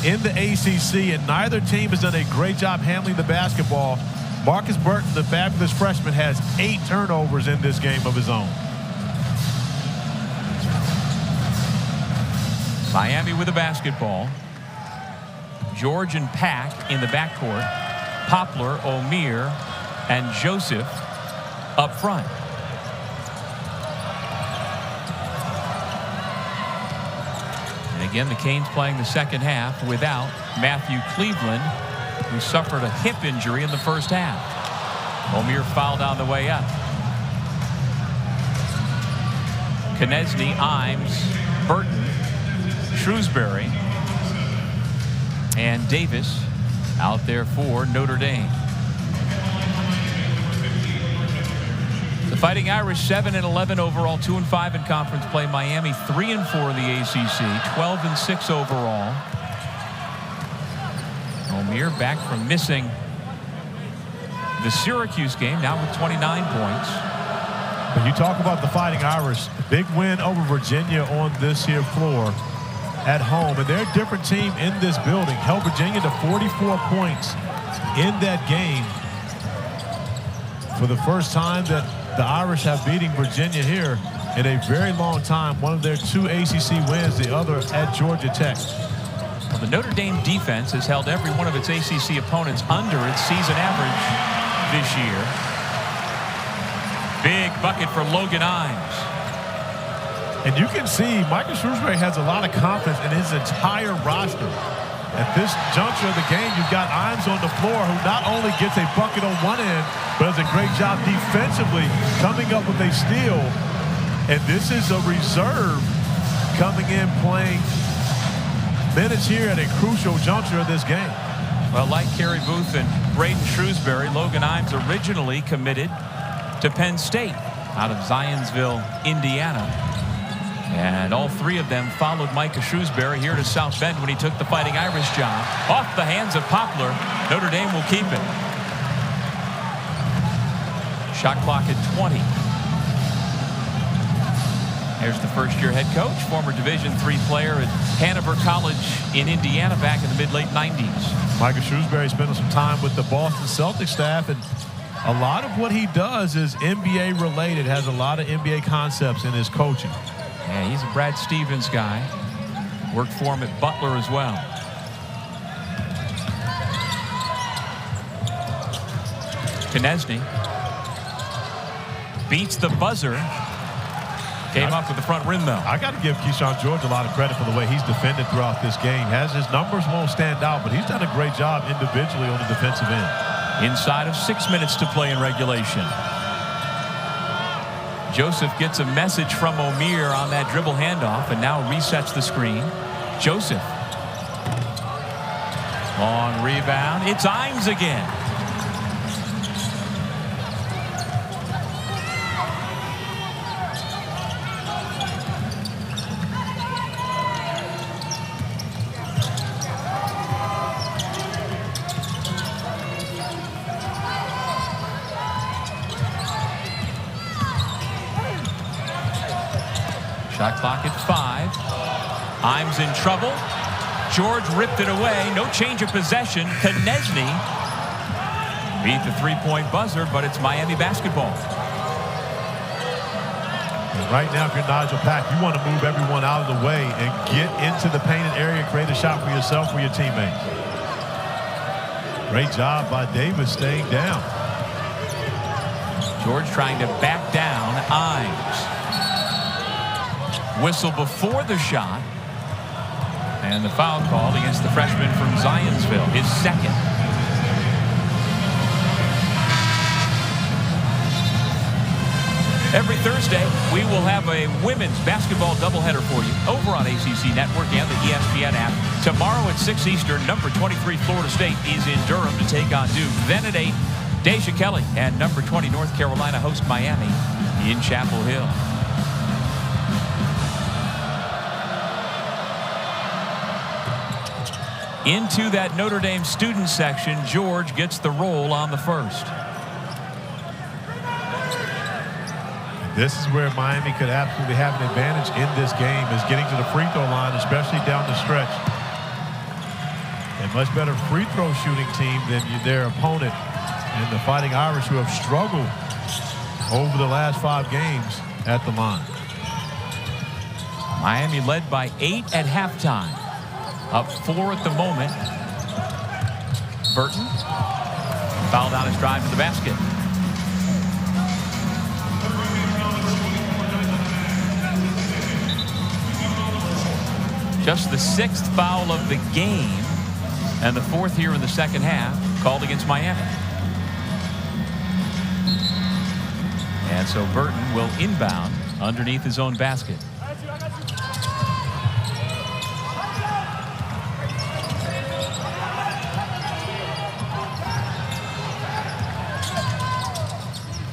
in the ACC, and neither team has done a great job handling the basketball. Markus Burton, the fabulous freshman, has 8 turnovers in this game of his own. Miami with the basketball. George and Pack in the backcourt. Poplar, Omier, and Joseph up front. Again, the Canes playing the second half without Matthew Cleveland, who suffered a hip injury in the first half. Omier fouled on the way up. Knesny, Imes, Burton, Shrewsbury, and Davis out there for Notre Dame. The Fighting Irish 7-11 overall, 2-5 in conference play. Miami 3-4 in the ACC, 12-6 overall. Omier back from missing the Syracuse game, now with 29 points. But you talk about the Fighting Irish, big win over Virginia on this here floor at home. And they're a different team in this building. Held Virginia to 44 points in that game. For the first time that the Irish have beaten Virginia here in a very long time. One of their 2 ACC wins, the other at Georgia Tech. Well, the Notre Dame defense has held every one of its ACC opponents under its season average this year. Big bucket for Logan Imes. And you can see Markus Shrewsbury has a lot of confidence in his entire roster. At this juncture of the game, you've got Imes on the floor, who not only gets a bucket on one end, but does a great job defensively coming up with a steal. And this is a reserve coming in playing minutes here at a crucial juncture of this game. Well, like Kerry Booth and Braden Shrewsbury, Logan Imes originally committed to Penn State out of Zionsville, Indiana. And all 3 of them followed Markus Shrewsbury here to South Bend when he took the Fighting Irish job. Off the hands of Poplar, Notre Dame will keep it. Shot clock at 20. There's the first-year head coach, former Division III player at Hanover College in Indiana back in the mid-late 90s. Markus Shrewsbury spending some time with the Boston Celtics staff, and a lot of what he does is NBA related, has a lot of NBA concepts in his coaching. Yeah, he's a Brad Stevens guy. Worked for him at Butler as well. Knesny beats the buzzer. Came up with the front rim, though. I got to give Kyshawn George a lot of credit for the way he's defended throughout this game. His numbers won't stand out, but he's done a great job individually on the defensive end. Inside of 6 minutes to play in regulation. Joseph gets a message from Omier on that dribble handoff and now resets the screen. Joseph. Long rebound. It's Imes again. Shot clock at 5. Imes in trouble. George ripped it away. No change of possession. Knesny beat the three-point buzzer, but it's Miami basketball. And right now, if you're Nigel Pack, you want to move everyone out of the way and get into the painted area, create a shot for yourself or your teammates. Great job by Davis staying down. George trying to back down Imes. Whistle before the shot. And the foul called against the freshman from Zionsville, his second. Every Thursday, we will have a women's basketball doubleheader for you over on ACC Network and the ESPN app. Tomorrow at 6 Eastern, number 23 Florida State is in Durham to take on Duke. Then at 8, Deja Kelly and number 20 North Carolina host Miami in Chapel Hill. Into that Notre Dame student section, George gets the roll on the first. This is where Miami could absolutely have an advantage in this game, is getting to the free throw line, especially down the stretch. A much better free throw shooting team than their opponent and the Fighting Irish, who have struggled over the last 5 games at the line. Miami led by 8 at halftime. Up 4 at the moment. Burton fouled on his drive to the basket. Just the 6th foul of the game and the 4th here in the second half called against Miami. And so Burton will inbound underneath his own basket.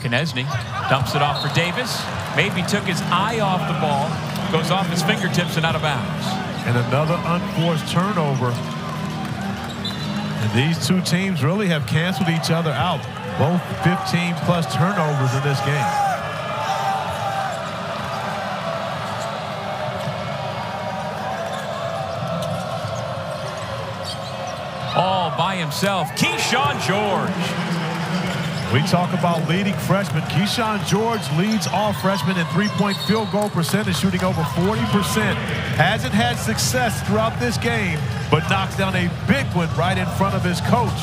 Knesny dumps it off for Davis. Maybe took his eye off the ball. Goes off his fingertips and out of bounds. And another unforced turnover. And these two teams really have canceled each other out. Both 15-plus turnovers in this game. by himself, Kyshawn George. We talk about leading freshmen. Kyshawn George leads all freshmen in three-point field goal percentage, shooting over 40%. Hasn't had success throughout this game, but knocks down a big one right in front of his coach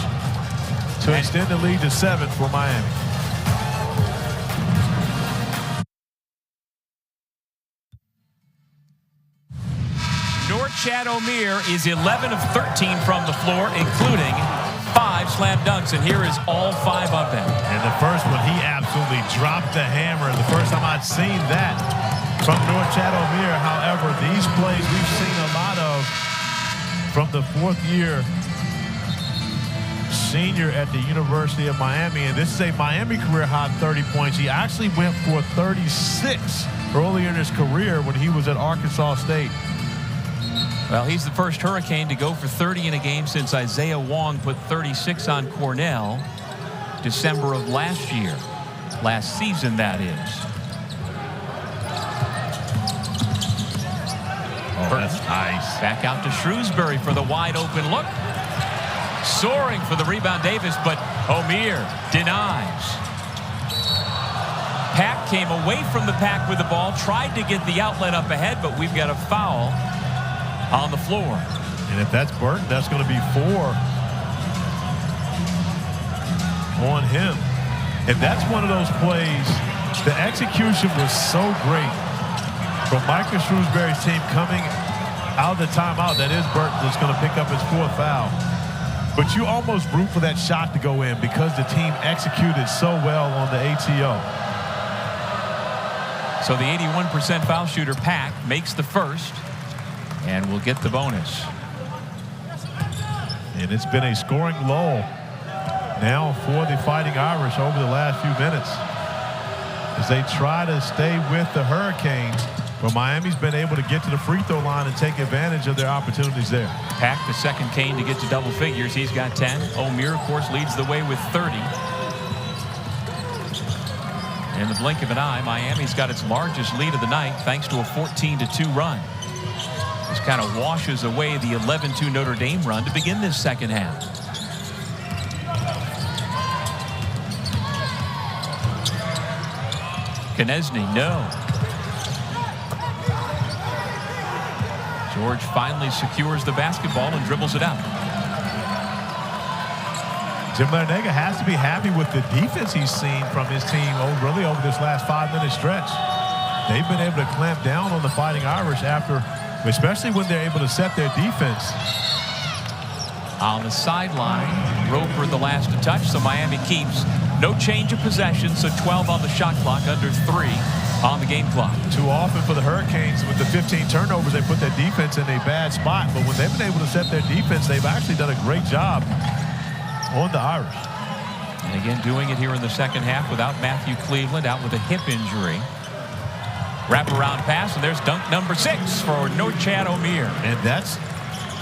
to extend the lead to 7 for Miami. Norchad Omier is 11 of 13 from the floor, including 5 slam dunks, and here is all 5 of them. And the first one, he absolutely dropped the hammer. The first time I'd seen that from Norchad Omier. However, these plays we've seen a lot of from the fourth-year senior at the University of Miami. And this is a Miami career-high 30 points. He actually went for 36 earlier in his career when he was at Arkansas State. Well, he's the first Hurricane to go for 30 in a game since Isaiah Wong put 36 on Cornell December of last year. Last season, that is. Oh, that's nice. Back out to Shrewsbury for the wide open look. Soaring for the rebound, Davis, but Omier denies. Pack came away from the pack with the ball, tried to get the outlet up ahead, but we've got a foul on the floor. And if that's Burton, that's going to be 4 on him. And that's one of those plays, the execution was so great from Markus Shrewsbury's team coming out of the timeout. That is Burton that's going to pick up his 4th foul. But you almost root for that shot to go in because the team executed so well on the ATO. So the 81% foul shooter, Pack, makes the first and will get the bonus. And it's been a scoring lull now for the Fighting Irish over the last few minutes as they try to stay with the Hurricanes. But Miami's been able to get to the free throw line and take advantage of their opportunities there. Pack, the second Cane to get to double figures. He's got 10. Omier, of course, leads the way with 30. In the blink of an eye, Miami's got its largest lead of the night thanks to a 14-2 run. This kind of washes away the 11-2 Notre Dame run to begin this second half. Knesny, no. George finally secures the basketball and dribbles it out. Jim Larinaga has to be happy with the defense he's seen from his team really over this last 5-minute stretch. They've been able to clamp down on the Fighting Irish after, especially when they're able to set their defense. On the sideline, Roper the last to touch, so Miami keeps. No change of possession, so 12 on the shot clock, under 3 on the game clock. Too often for the Hurricanes, with the 15 turnovers, they put their defense in a bad spot. But when they've been able to set their defense, they've actually done a great job on the Irish. And again, doing it here in the second half without Matthew Cleveland, out with a hip injury. Wraparound pass, and there's dunk number 6 for Norchad Omier. And that's,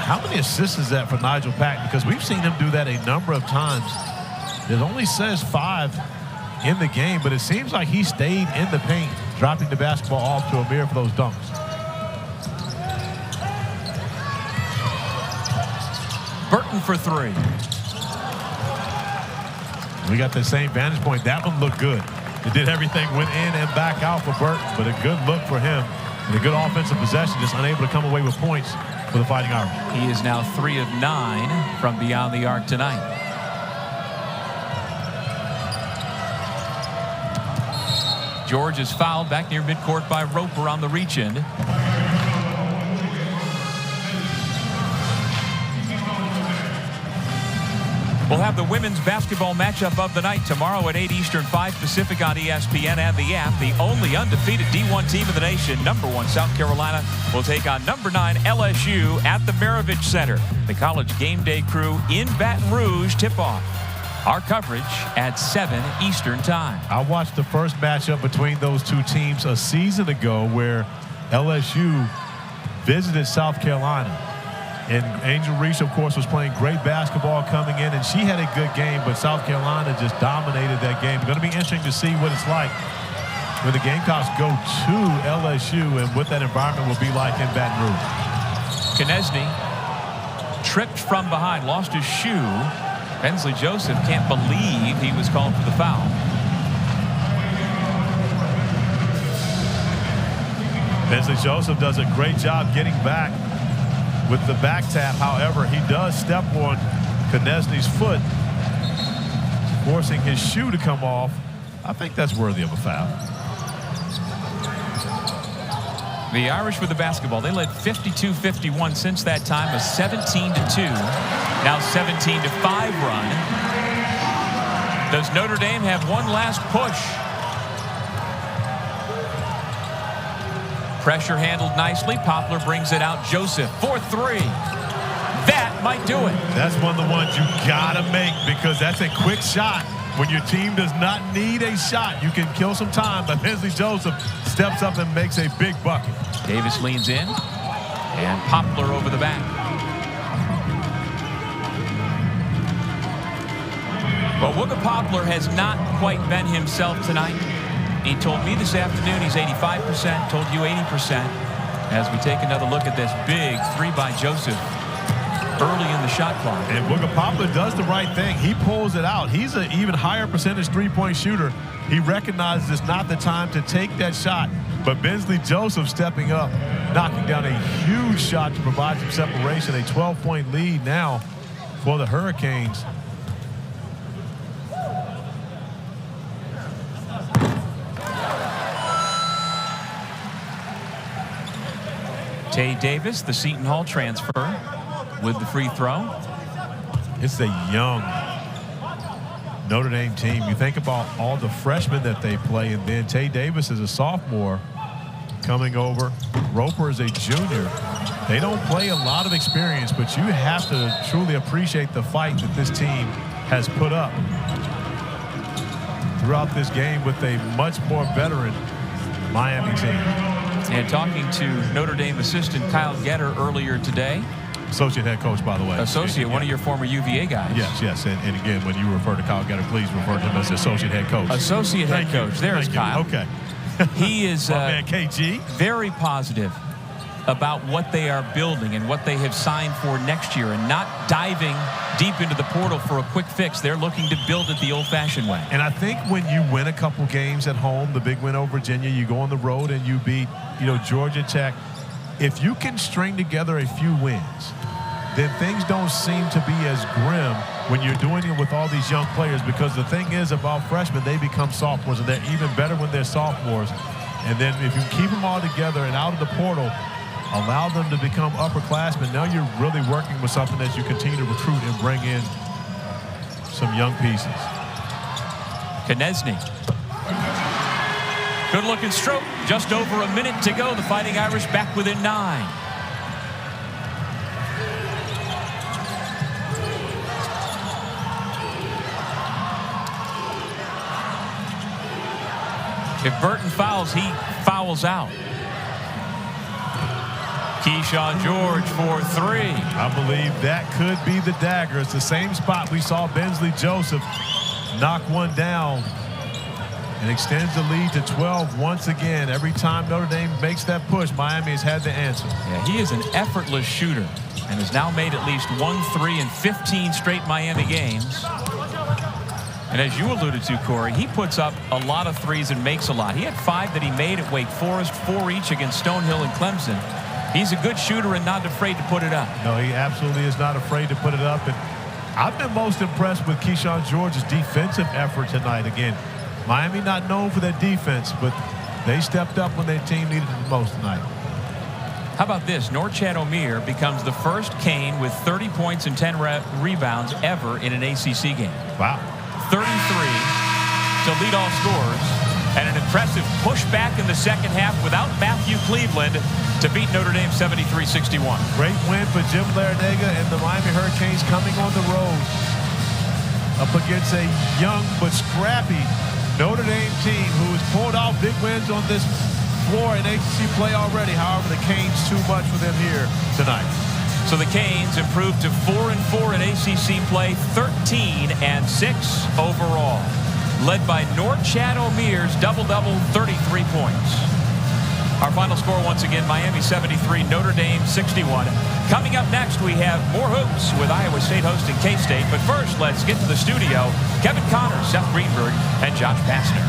how many assists is that for Nigel Pack? Because we've seen him do that a number of times. It only says 5 in the game, but it seems like he stayed in the paint, dropping the basketball off to Omier for those dunks. Burton for 3. We got the same vantage point. That one looked good. It did everything, went in and back out for Burton, but a good look for him. And a good offensive possession, just unable to come away with points for the Fighting Irish. He is now 3 of 9 from beyond the arc tonight. George is fouled back near midcourt by Roper on the reach-in. We'll have the women's basketball matchup of the night tomorrow at 8 Eastern, 5 Pacific on ESPN and the app. The only undefeated D1 team in the nation, #1 South Carolina, will take on #9 LSU at the Maravich Center. The College Game Day crew in Baton Rouge tip-off. Our coverage at 7 Eastern time. I watched the first matchup between those two teams a season ago where LSU visited South Carolina. And Angel Reese, of course, was playing great basketball coming in, and she had a good game, but South Carolina just dominated that game. It's going to be interesting to see what it's like when the Gamecocks go to LSU and what that environment will be like in Baton Rouge. Knesny tripped from behind, lost his shoe. Bensley Joseph can't believe he was called for the foul. Bensley Joseph does a great job getting back with the back tap. However, he does step on Konechny's foot, forcing his shoe to come off. I think that's worthy of a foul. The Irish with the basketball. They led 52-51 since that time, a 17-2, now 17-5 run. Does Notre Dame have one last push? Pressure handled nicely. Poplar brings it out. Joseph for three. That might do it. That's one of the ones you gotta make, because that's a quick shot. When your team does not need a shot, you can kill some time. But Bensley Joseph steps up and makes a big bucket. Davis leans in, and Poplar over the back. But Wooga Poplar has not quite been himself tonight. He told me this afternoon he's 85%, told you 80%. As we take another look at this big three by Joseph early in the shot clock. And Wooga Poplar does the right thing. He pulls it out. He's an even higher percentage three-point shooter. He recognizes it's not the time to take that shot. But Bensley Joseph stepping up, knocking down a huge shot to provide some separation. A 12-point lead now for the Hurricanes. Tay Davis, the Seton Hall transfer, with the free throw. It's a young Notre Dame team. You think about all the freshmen that they play, and then Tay Davis is a sophomore coming over. Roper is a junior. They don't play a lot of experience, but you have to truly appreciate the fight that this team has put up throughout this game with a much more veteran Miami team. And talking to Notre Dame assistant Kyle Getter earlier today. Associate head coach, by the way. Associate, one of your former UVA guys. Yes, yes. And again, when you refer to Kyle Getter, please refer to him as associate head coach. Associate head coach. There's Kyle. Okay. He is man, KG. Very positive about what they are building and what they have signed for next year, and not diving deep into the portal for a quick fix. They're looking to build it the old-fashioned way. And I think when you win a couple games at home, the big win over Virginia, you go on the road and you beat, Georgia Tech. If you can string together a few wins, then things don't seem to be as grim when you're doing it with all these young players, because the thing is about freshmen, they become sophomores, and they're even better when they're sophomores. And then if you keep them all together and out of the portal, allow them to become upperclassmen, now you're really working with something as you continue to recruit and bring in some young pieces. Konechny. Good-looking stroke. Just over a minute to go. The Fighting Irish back within 9. If Burton fouls, he fouls out. Kyshawn George for three. I believe that could be the dagger. It's the same spot we saw Bensley Joseph knock one down and extends the lead to 12 once again. Every time Notre Dame makes that push, Miami has had the answer. Yeah, he is an effortless shooter and has now made at least 1 3 in 15 straight Miami games. And as you alluded to, Corey, he puts up a lot of threes and makes a lot. He had 5 that he made at Wake Forest, 4 each against Stonehill and Clemson. He's a good shooter and not afraid to put it up. No, he absolutely is not afraid to put it up. And I've been most impressed with Kyshawn George's defensive effort tonight. Again, Miami not known for their defense, but they stepped up when their team needed it the most tonight. How about this? Norchad Omier becomes the first Cane with 30 points and 10 rebounds ever in an ACC game. Wow. 33 to lead all scorers, and an impressive pushback in the second half without Matthew Cleveland to beat Notre Dame 73-61. Great win for Jim Larrañaga and the Miami Hurricanes coming on the road up against a young but scrappy Notre Dame team who has pulled out big wins on this floor in ACC play already. However, the Canes too much for them here tonight. So the Canes improved to 4-4 in ACC play, 13-6 overall. Led by Norchad Omier's double-double, 33 points. Our final score once again, Miami 73, Notre Dame 61. Coming up next, we have more hoops with Iowa State hosting K-State. But first, let's get to the studio. Kevin Connors, Seth Greenberg, and Josh Pastner.